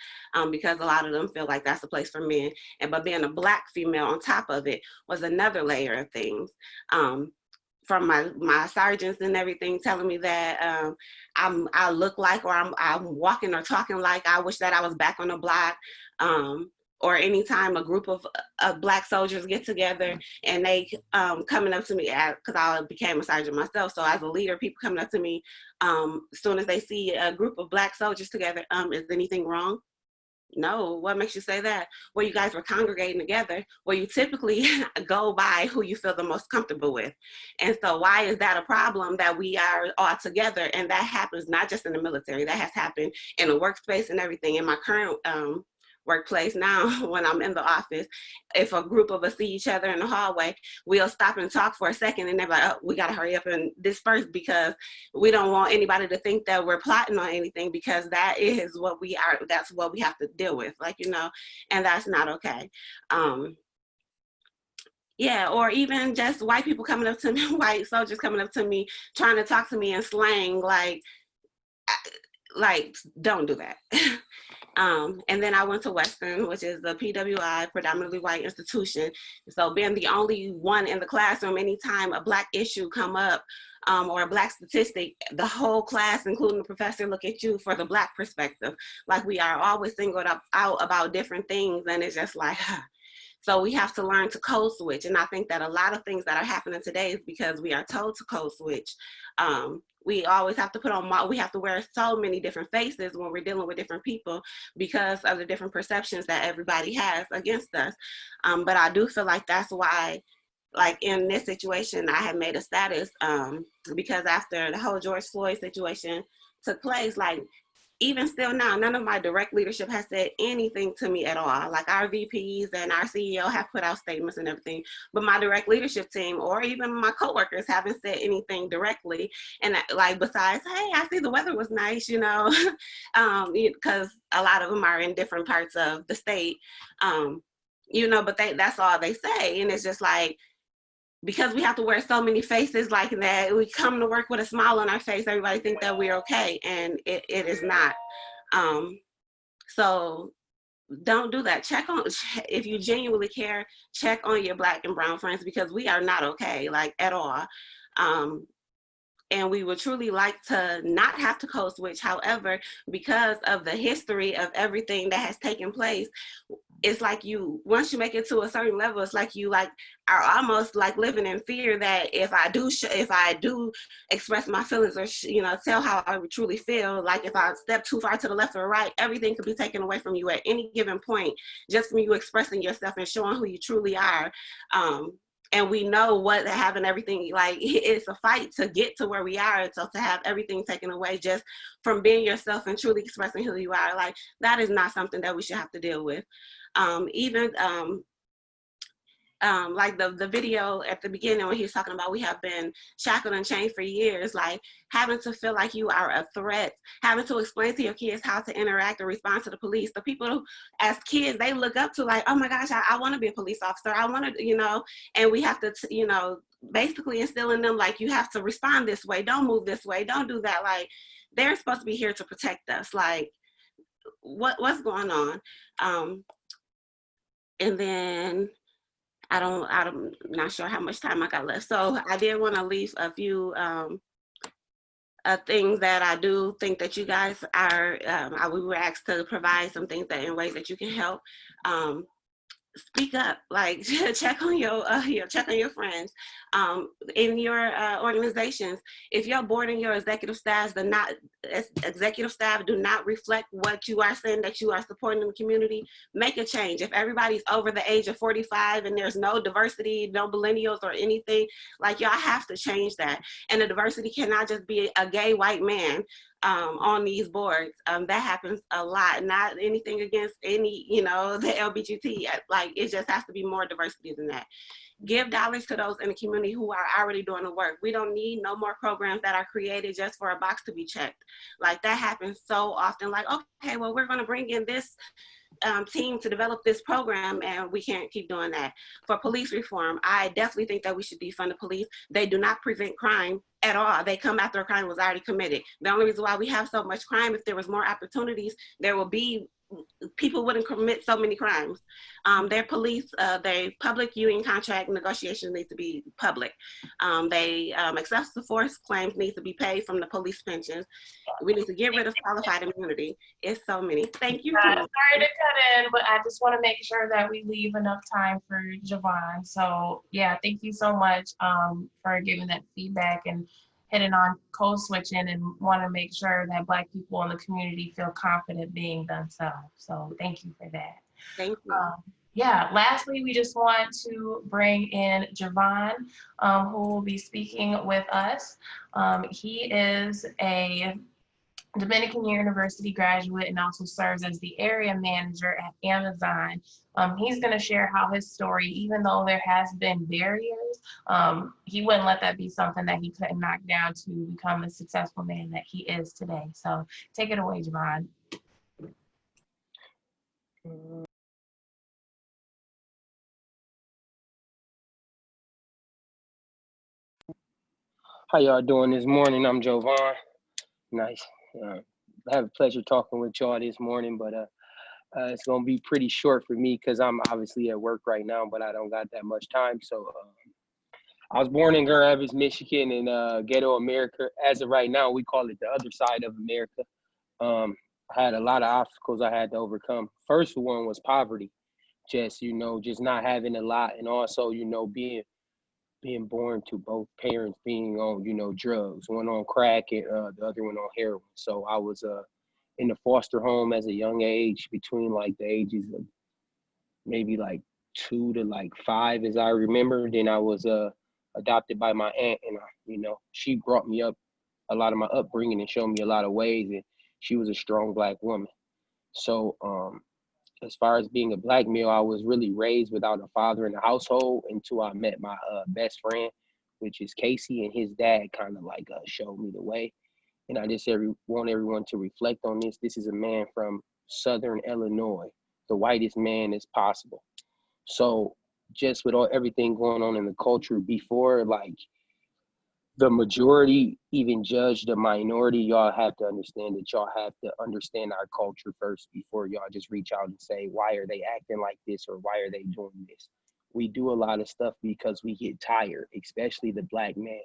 because a lot of them feel like that's a place for men. But being a Black female on top of it was another layer of things. From my sergeants and everything telling me that I look like, or I'm walking or talking like I wish that I was back on the block. Or anytime a group of Black soldiers get together and they coming up to me, because I became a sergeant myself, so as a leader, people coming up to me as soon as they see a group of Black soldiers together, is anything wrong? No. What makes you say that? Well, you guys were congregating together. Well, you typically go by who you feel the most comfortable with. And so why is that a problem that we are all together? And that happens not just in the military, that has happened in the workspace and everything. In my current workplace now, when I'm in the office, if a group of us see each other in the hallway, we'll stop and talk for a second, and they're like, oh, we gotta hurry up and disperse, because we don't want anybody to think that we're plotting on anything, because that is what we are, that's what we have to deal with, and that's not okay. Yeah, or even just white people coming up to me, white soldiers coming up to me, trying to talk to me in slang, like don't do that. And then I went to Western, which is the PWI, predominantly white institution. So being the only one in the classroom, anytime a Black issue come up, or a Black statistic, the whole class, including the professor, look at you for the Black perspective. Like we are always singled out about different things, and it's just like, so we have to learn to code switch. And I think that a lot of things that are happening today is because we are told to code switch. We always have to we have to wear so many different faces when we're dealing with different people because of the different perceptions that everybody has against us. But I do feel like that's why, like in this situation, I had made a status because after the whole George Floyd situation took place, like even still now, none of my direct leadership has said anything to me at all. Like our VPs and our CEO have put out statements and everything, but my direct leadership team or even my coworkers haven't said anything directly. And like besides, hey, I see the weather was nice, because a lot of them are in different parts of the state, but that's all they say. And it's just like, because we have to wear so many faces like that, we come to work with a smile on our face, everybody think that we're okay, and it is not. So don't do that. If you genuinely care, check on your Black and brown friends, because we are not okay, like at all. and we would truly like to not have to code switch. However, because of the history of everything that has taken place, it's like once you make it to a certain level, it's like you are almost like living in fear that if I do express my feelings or tell how I truly feel, like if I step too far to the left or right, everything could be taken away from you at any given point, just from you expressing yourself and showing who you truly are. And we know what having everything, like, it's a fight to get to where we are. So to have everything taken away just from being yourself and truly expressing who you are, like, that is not something that we should have to deal with. Like the video at the beginning when he was talking about we have been shackled and chained for years, like having to feel like you are a threat, having to explain to your kids how to interact or respond to the police. The people who, as kids, they look up to, like, oh my gosh, I want to be a police officer. I want to, and we have to, basically instill in them, like, you have to respond this way. Don't move this way. Don't do that. Like, they're supposed to be here to protect us. Like, what's going on? And then I'm not sure how much time I got left. So I did want to leave a few things that I do think that you guys are, we were asked to provide some things that in ways that you can help. Speak up, like check on your friends, in your organizations. If your board and your executive staff do not reflect what you are saying that you are supporting in the community, make a change. If everybody's over the age of 45 and there's no diversity, no millennials or anything, like, y'all have to change that. And the diversity cannot just be a gay white man on these boards. That happens a lot. Not anything against any, the LGBT. Like, it just has to be more diversity than that. Give dollars to those in the community who are already doing the work. We don't need no more programs that are created just for a box to be checked. Like, that happens so often. Like, okay, well, we're going to bring in this team to develop this program, and we can't keep doing that. For police reform, I definitely think that we should defund the police. They do not prevent crime at all. They come after a crime was already committed. The only reason why we have so much crime, if there was more opportunities, people wouldn't commit so many crimes. Their police, their public union contract negotiations need to be public. Excessive force claims need to be paid from the police pensions. We need to get rid of qualified immunity. It's so many. Thank you. Sorry to cut in, but I just want to make sure that we leave enough time for Javon. So yeah, thank you so much for giving that feedback and hitting on code switching, and want to make sure that Black people in the community feel confident being themselves. So thank you for that. Thank you. Yeah, lastly, we just want to bring in Javon, who will be speaking with us. He is a Dominican University graduate and also serves as the area manager at Amazon. He's going to share how his story, even though there has been barriers, he wouldn't let that be something that he couldn't knock down to become the successful man that he is today. So take it away, Javon. How y'all doing this morning? I'm Jovan. Nice. I have a pleasure talking with y'all this morning, but it's gonna be pretty short for me because I'm obviously at work right now, but I don't got that much time. So I was born in Grand Rapids, Michigan, in ghetto America. As of right now, we call it the other side of America. I had a lot of obstacles I had to overcome. First one was poverty, just not having a lot, and also being born to both parents being on, drugs, one on crack and the other one on heroin. So I was in the foster home as a young age, between like the ages of maybe like 2 to like 5, as I remember. Then I was adopted by my aunt, and she brought me up a lot of my upbringing and showed me a lot of ways, and she was a strong Black woman. So as far as being a Black male, I was really raised without a father in the household until I met my best friend, which is Casey, and his dad kind of like showed me the way. And I just want everyone to reflect on this. This is a man from Southern Illinois, the whitest man as possible. So just with everything going on in the culture before, like, the majority even judge the minority, y'all have to understand that y'all have to understand our culture first before y'all just reach out and say, why are they acting like this, or why are they doing this? We do a lot of stuff because we get tired, especially the Black man.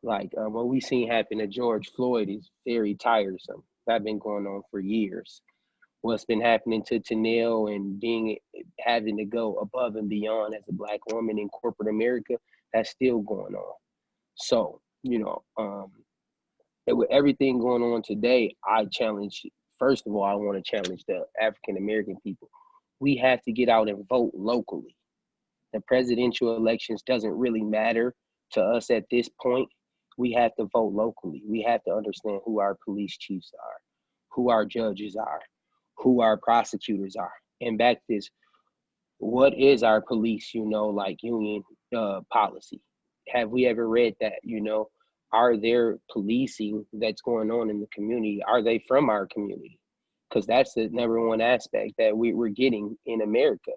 Like what we seen happen to George Floyd is very tiresome. That been going on for years. What's been happening to Tanel and having to go above and beyond as a black woman in corporate America, that's still going on. So, and with everything going on today, first of all, I want to challenge the African American people. We have to get out and vote locally. The presidential elections doesn't really matter to us at this point. We have to vote locally. We have to understand who our police chiefs are, who our judges are, who our prosecutors are. And back to this, what is our police, union policy? Have we ever read that, Are there policing that's going on in the community? Are they from our community? Because that's the number one aspect that we're getting in America.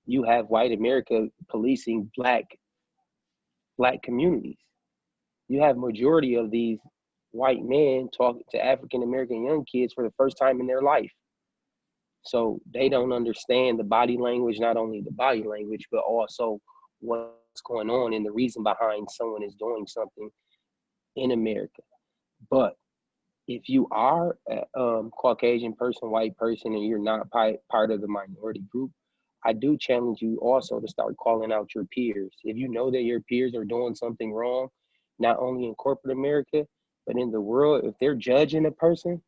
You have white America policing black communities. You have majority of these white men talking to African American young kids for the first time in their life. So they don't understand the body language, not only the body language, but also what's going on and the reason behind someone is doing something in America. But if you are a Caucasian person, white person, and you're not part of the minority group, I do challenge you also to start calling out your peers. If you know that your peers are doing something wrong, not only in corporate America, but in the world, if they're judging a person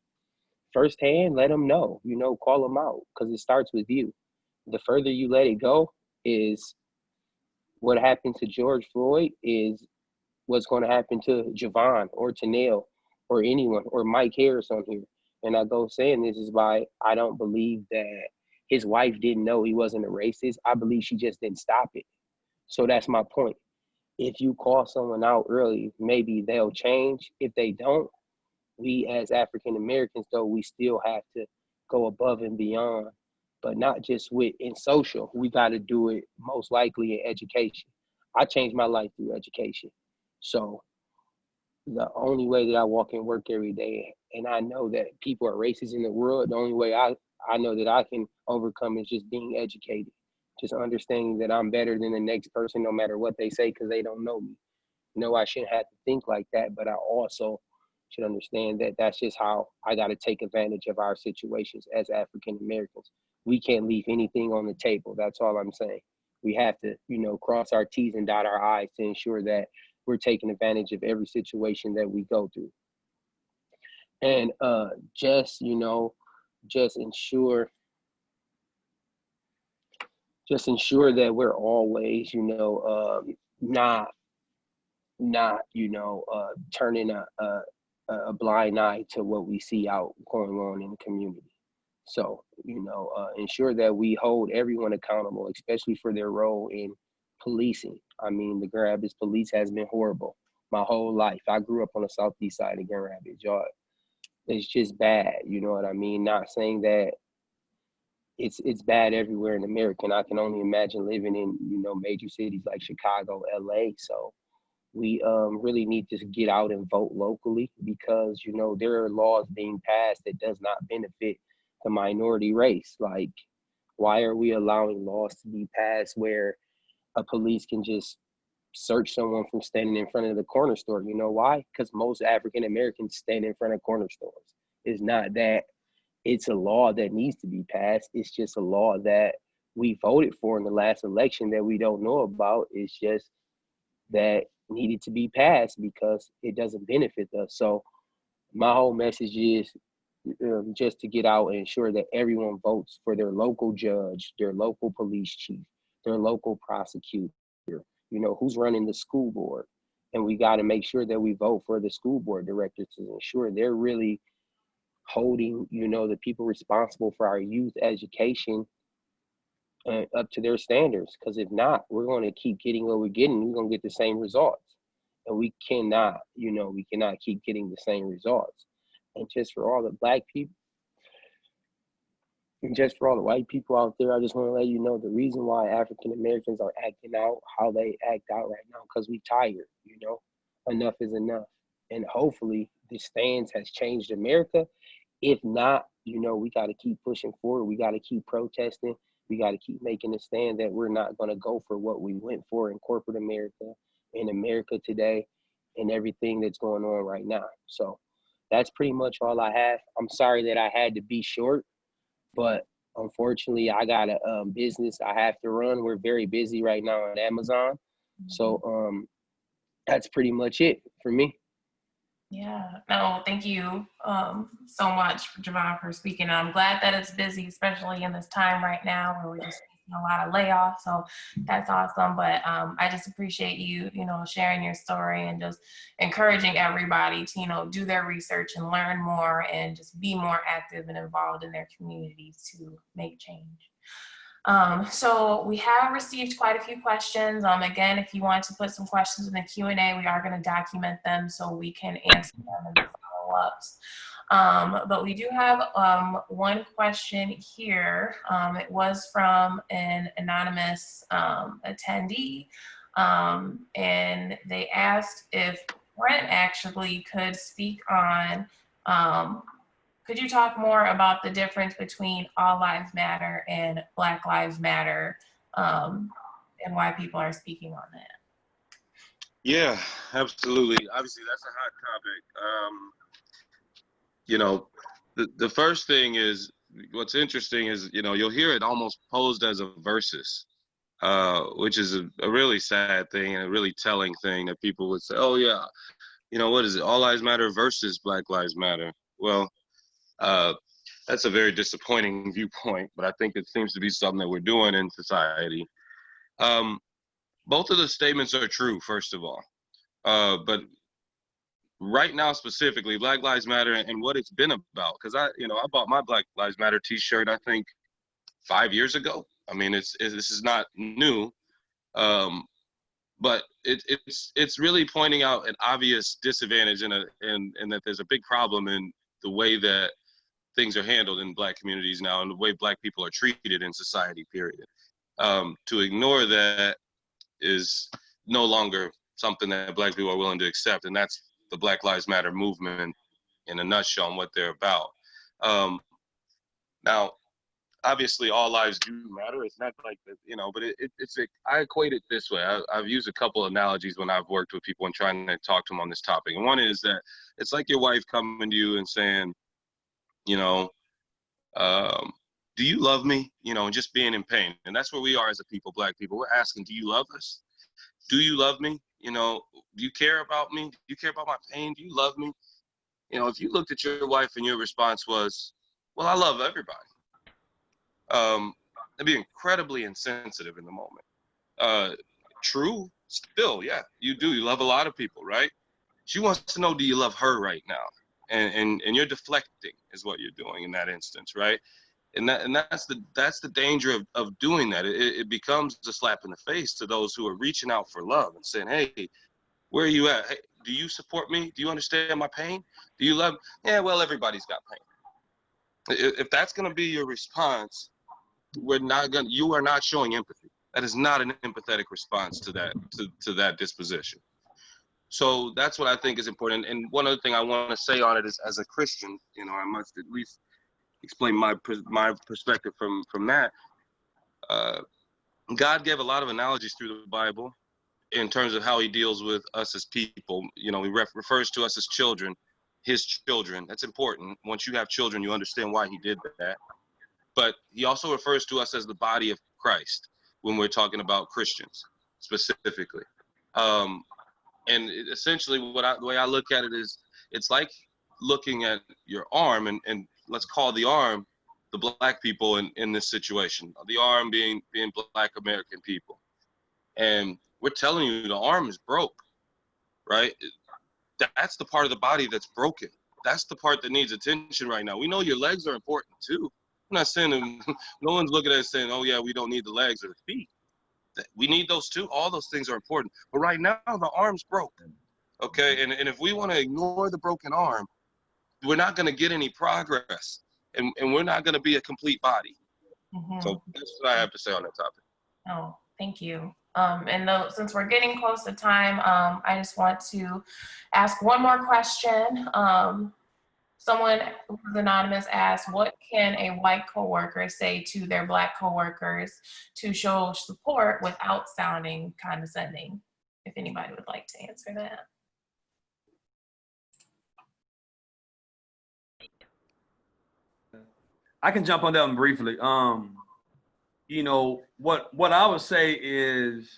firsthand, let them know, call them out, because it starts with you. The further you let it go is what happened to George Floyd is what's going to happen to Javon or Tanel or anyone or Mike Harris on here. And I go saying this is why I don't believe that his wife didn't know he wasn't a racist. I believe she just didn't stop it. So that's my point. If you call someone out early, maybe they'll change. If they don't, we as African Americans, though, we still have to go above and beyond, but not just in social. We got to do it most likely in education. I changed my life through education. So the only way that I walk and work every day, and I know that people are racist in the world, the only way I know that I can overcome is just being educated, just understanding that I'm better than the next person, no matter what they say, because they don't know me. No, I shouldn't have to think like that, but I also should understand that that's just how I got to take advantage of our situations as African Americans. We can't leave anything on the table. That's all I'm saying. We have to, cross our T's and dot our I's to ensure that we're taking advantage of every situation that we go through. And just ensure that we're always, not turning a blind eye to what we see out going on in the community. So, ensure that we hold everyone accountable, especially for their role in policing. I mean, the Grand Rapids police has been horrible my whole life. I grew up on the southeast side of Grand Rapids, y'all. It's just bad, you know what I mean? Not saying that it's bad everywhere in America, and I can only imagine living in, major cities like Chicago, LA. So we really need to get out and vote locally, because, there are laws being passed that does not benefit the minority race. Like, why are we allowing laws to be passed where a police can just search someone from standing in front of the corner store? You know why? Because most African Americans stand in front of corner stores. It's not that it's a law that needs to be passed. It's just a law that we voted for in the last election that we don't know about. It's just that needed to be passed because it doesn't benefit us. So my whole message is just to get out and ensure that everyone votes for their local judge, their local police chief, their local prosecutor, who's running the school board. And we got to make sure that we vote for the school board directors to ensure they're really holding, the people responsible for our youth education up to their standards. Because if not, we're going to keep getting what we're getting. We're going to get the same results. And we cannot keep getting the same results. And just for all the black people, and just for all the white people out there, I just want to let you know the reason why African Americans are acting out how they act out right now, because we tired, enough is enough. And hopefully this stance has changed America. If not, we got to keep pushing forward. We got to keep protesting. We got to keep making a stand that we're not going to go for what we went for in corporate America, in America today. and everything that's going on right now. So that's pretty much all I have. I'm sorry that I had to be short, but unfortunately, I got a business I have to run. We're very busy right now on Amazon. So that's pretty much it for me. Yeah, no, thank you so much, Javon, for speaking. I'm glad that it's busy, especially in this time right now where we're just facing a lot of layoffs. So that's awesome. But I just appreciate you, sharing your story and just encouraging everybody to, do their research and learn more and just be more active and involved in their communities to make change. So we have received quite a few questions. Again, if you want to put some questions in the Q&A, we are going to document them so we can answer them in the follow-ups. But we do have one question here. It was from an anonymous attendee, and they asked if Brent actually could speak on could you talk more about the difference between All Lives Matter and Black Lives Matter, and why people are speaking on that? Yeah, absolutely. Obviously, that's a hot topic. The first thing is, what's interesting is, you'll hear it almost posed as a versus, which is a really sad thing and a really telling thing that people would say, oh yeah, what is it? All Lives Matter versus Black Lives Matter. Well, that's a very disappointing viewpoint, but I think it seems to be something that we're doing in society. Both of the statements are true, first of all. But right now, specifically, Black Lives Matter and what it's been about, because I bought my Black Lives Matter t-shirt, I think 5 years ago. I mean, this is not new, but it's really pointing out an obvious disadvantage and that there's a big problem in the way that things are handled in Black communities now and the way Black people are treated in society, period. To ignore that is no longer something that Black people are willing to accept, and that's the Black Lives Matter movement in a nutshell and what they're about. Now, obviously, all lives do matter. It's not like that, but I equate it this way. I've used a couple of analogies when I've worked with people and trying to talk to them on this topic. And one is that it's like your wife coming to you and saying, do you love me? And just being in pain. And that's where we are as a people, Black people. We're asking, do you love us? Do you love me? Do you care about me? Do you care about my pain? Do you love me? If you looked at your wife and your response was, well, I love everybody. It'd be incredibly insensitive in the moment. True, still, yeah, you do. You love a lot of people, right? She wants to know, do you love her right now? And you're deflecting is what you're doing in that instance, right? And that's the danger of doing that. It becomes a slap in the face to those who are reaching out for love and saying, hey, where are you at? Hey, do you support me? Do you understand my pain? Do you love? Yeah, well, everybody's got pain. If that's going to be your response, you are not showing empathy. That is not an empathetic response to that disposition. So that's what I think is important. And one other thing I want to say on it is, as a Christian, I must at least explain my perspective from that. God gave a lot of analogies through the Bible in terms of how he deals with us as people. He refers to us as children, his children. That's important. Once you have children, you understand why he did that. But he also refers to us as the body of Christ when we're talking about Christians specifically. And essentially the way I look at it is, it's like looking at your arm and let's call the arm the Black people in this situation, the arm being Black American people. And we're telling you the arm is broke, right? That's the part of the body that's broken. That's the part that needs attention right now. We know your legs are important too. I'm not saying no one's looking at it saying, oh yeah, we don't need the legs or the feet. We need those too. All those things are important. But right now, the arm's broken. Okay, and if we want to ignore the broken arm, we're not going to get any progress, and we're not going to be a complete body. Mm-hmm. So that's what I have to say on that topic. Oh, thank you. Since we're getting close to time, I just want to ask one more question. Someone who's anonymous asked, what can a white coworker say to their Black coworkers to show support without sounding condescending? If anybody would like to answer that. I can jump on that one briefly. You know, what I would say is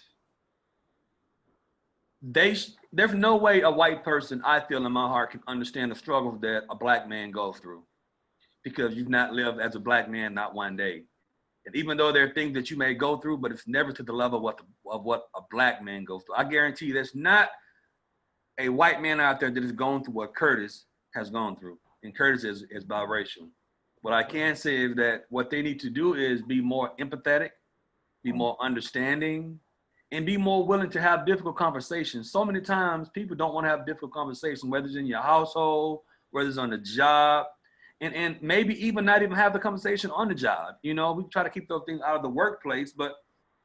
there's no way a white person, I feel in my heart, can understand the struggles that a black man goes through, because you've not lived as a black man not one day. And even though there are things that you may go through, but it's never to the level of what a black man goes through. I guarantee you there's not a white man out there that has gone through what Curtis has gone through. And Curtis is biracial. What I can say is that what they need to do is be more empathetic, be more understanding, and be more willing to have difficult conversations. So many times people don't want to have difficult conversations, whether it's in your household, whether it's on the job, and maybe even not even have the conversation on the job. You know, we try to keep those things out of the workplace, but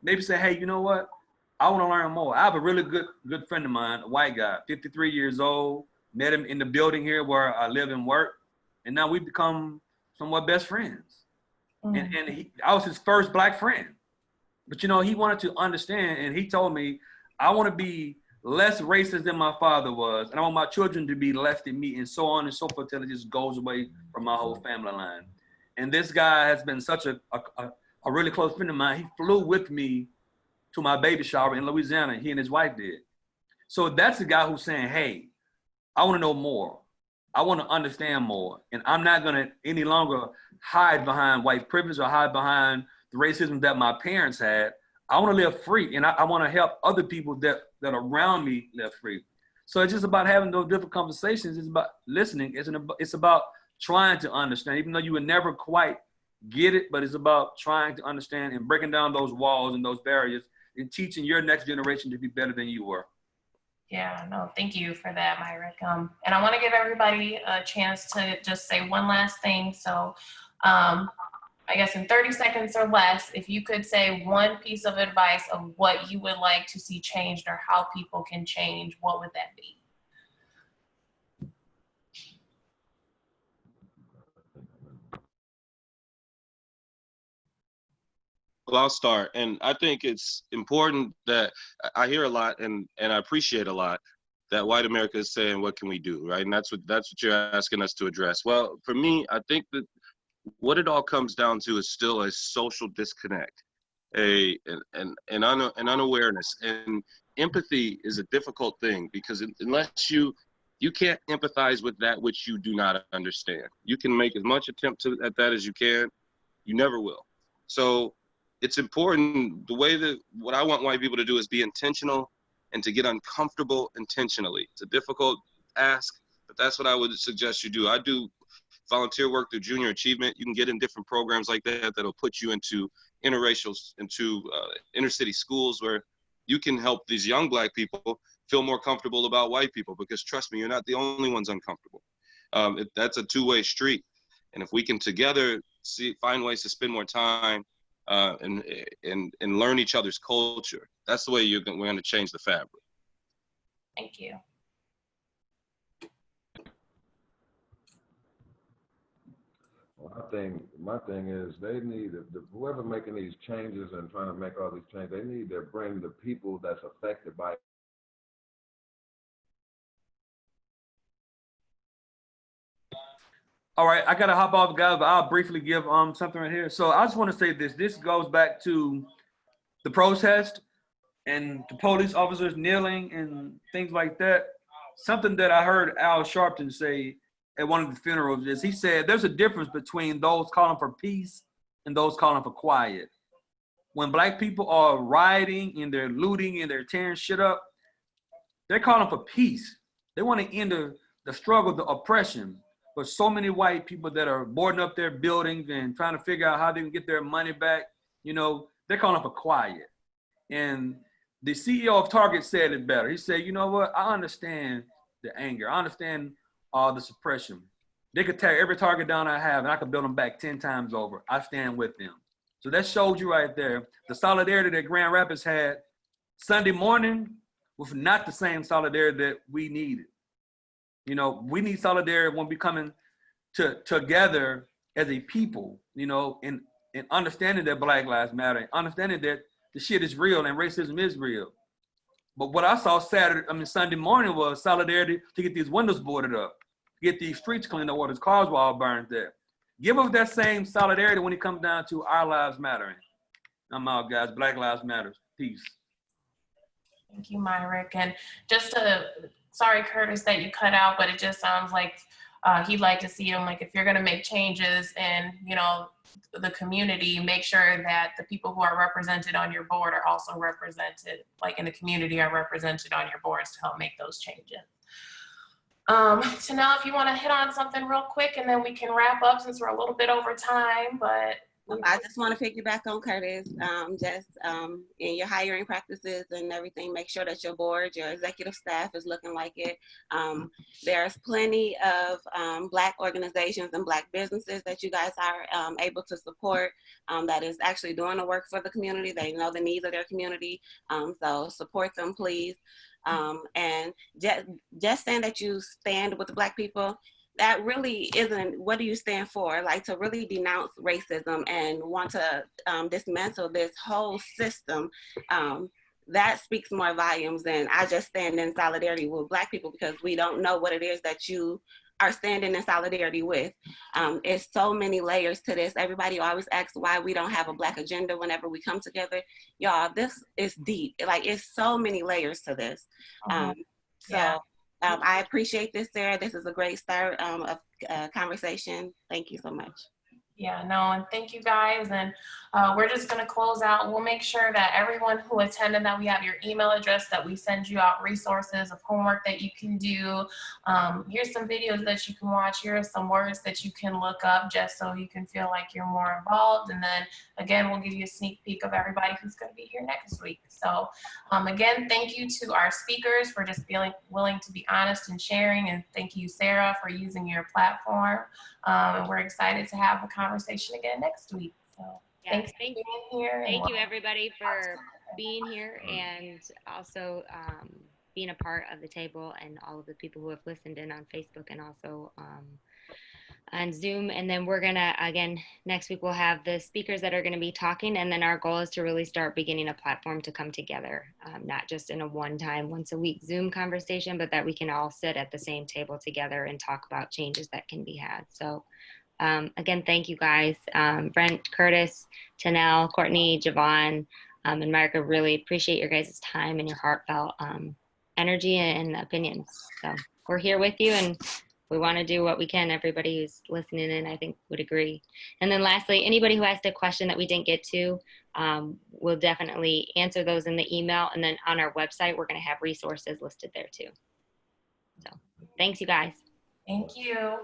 maybe say, hey, you know what? I want to learn more. I have a really good friend of mine, a white guy, 53 years old, met him in the building here where I live and work, and now we've become somewhat best friends. And I was his first black friend. But you know, he wanted to understand, and he told me, I want to be less racist than my father was, and I want my children to be less than me, and so on and so forth, till it just goes away from my whole family line. And this guy has been such a really close friend of mine. He flew with me to my baby shower in Louisiana. He and his wife did. So that's the guy who's saying, hey, I want to know more. I want to understand more. And I'm not going to any longer hide behind white privilege or hide behind the racism that my parents had. I want to live free, and I want to help other people that are around me live free. So it's just about having those different conversations. It's about listening. It's about trying to understand, even though you would never quite get it, but it's about trying to understand and breaking down those walls and those barriers and teaching your next generation to be better than you were. Yeah, no, thank you for that, Myrick. And I want to give everybody a chance to just say one last thing. So I guess in 30 seconds or less, if you could say one piece of advice of what you would like to see changed or how people can change, what would that be? Well, I'll start. And I think it's important that I hear a lot and I appreciate a lot that white America is saying, what can we do, right? And that's what you're asking us to address. Well, for me, I think that what it all comes down to is still a social disconnect, an unawareness. And empathy is a difficult thing because unless you can't empathize with that which you do not understand. You can make as much attempt at that as you can, you never will. So it's important, what I want white people to do is be intentional and to get uncomfortable intentionally. It's a difficult ask, but that's what I would suggest you do. I do volunteer work through Junior Achievement. You can get in different programs like that that'll put you into inner city schools where you can help these young black people feel more comfortable about white people, because trust me, you're not the only ones uncomfortable. That's a two-way street. And if we can together find ways to spend more time and learn each other's culture, that's the way we're going to change the fabric. Thank you. My thing is they need, whoever making these changes and trying to make all these changes, they need to bring the people that's affected by it. All right, I gotta hop off, guys, but I'll briefly give something right here. So I just want to say this. This goes back to the protest and the police officers kneeling and things like that. Something that I heard Al Sharpton say at one of the funerals is he said there's a difference between those calling for peace and those calling for quiet. When black people are rioting and they're looting and they're tearing shit up, they're calling for peace. They want to end the struggle, the oppression. But so many white people that are boarding up their buildings and trying to figure out how they can get their money back, you know, they're calling for quiet. And the CEO of Target said it better. He said, you know what? I understand the anger. I understand all the suppression. They could tear every Target down I have and I could build them back 10 times over. I stand with them. So that showed you right there. The solidarity that Grand Rapids had Sunday morning was not the same solidarity that we needed. You know, we need solidarity when we coming together as a people, you know, and understanding that Black Lives Matter, and understanding that the shit is real and racism is real. But what I saw Sunday morning was solidarity to get these windows boarded up, get these streets cleaned up, or these cars were all burned there. give us that same solidarity when it comes down to our lives mattering. I'm out, guys. Black Lives Matter. Peace. Thank you, Myrick. And just sorry, Curtis, that you cut out, but it just sounds like he'd like to see him, like, if you're going to make changes in, the community, make sure that the people who are represented on your board are also represented, like in the community, are represented on your boards to help make those changes. Tanel, if you want to hit on something real quick, and then we can wrap up since we're a little bit over time, but. I just want to piggyback on Curtis. In your hiring practices and everything, make sure that your board, your executive staff is looking like it. There's plenty of Black organizations and Black businesses that you guys are able to support that is actually doing the work for the community. They know the needs of their community, so support them, please. And just saying that you stand with the Black people, that really isn't, what do you stand for? Like, to really denounce racism and want to dismantle this whole system, that speaks more volumes than I just stand in solidarity with Black people because we don't know what it is that you are standing in solidarity with. It's so many layers to this. Everybody always asks why we don't have a Black agenda whenever we come together. Y'all, this is deep. Like, it's so many layers to this. I appreciate this, Sarah. This is a great start of conversation. Thank you so much. Yeah, no, and thank you guys. And we're just going to close out. We'll make sure that everyone who attended, that we have your email address, that we send you out resources of homework that you can do. Here's some videos that you can watch. Here are some words that you can look up just so you can feel like you're more involved. And then again, we'll give you a sneak peek of everybody who's going to be here next week. So again, thank you to our speakers for just feeling willing to be honest and sharing. And thank you, Sarah, for using your platform. And we're excited to have a conversation again next week. So thanks for being here. Thank you, everybody, for being here and also being a part of the table, and all of the people who have listened in on Facebook and also on Zoom. And then we're gonna, again, next week we'll have the speakers that are gonna be talking, and then our goal is to really start beginning a platform to come together, not just in a one-time, once-a-week Zoom conversation, but that we can all sit at the same table together and talk about changes that can be had. So again, thank you guys. Brent, Curtis, Tanel, Courtney, Javon, and Marika, really appreciate your guys' time and your heartfelt energy and opinions. So we're here with you, and we want to do what we can. Everybody who's listening in, I think, would agree. And then lastly, anybody who asked a question that we didn't get to, we'll definitely answer those in the email. And then on our website, we're going to have resources listed there too. So thanks, you guys. Thank you.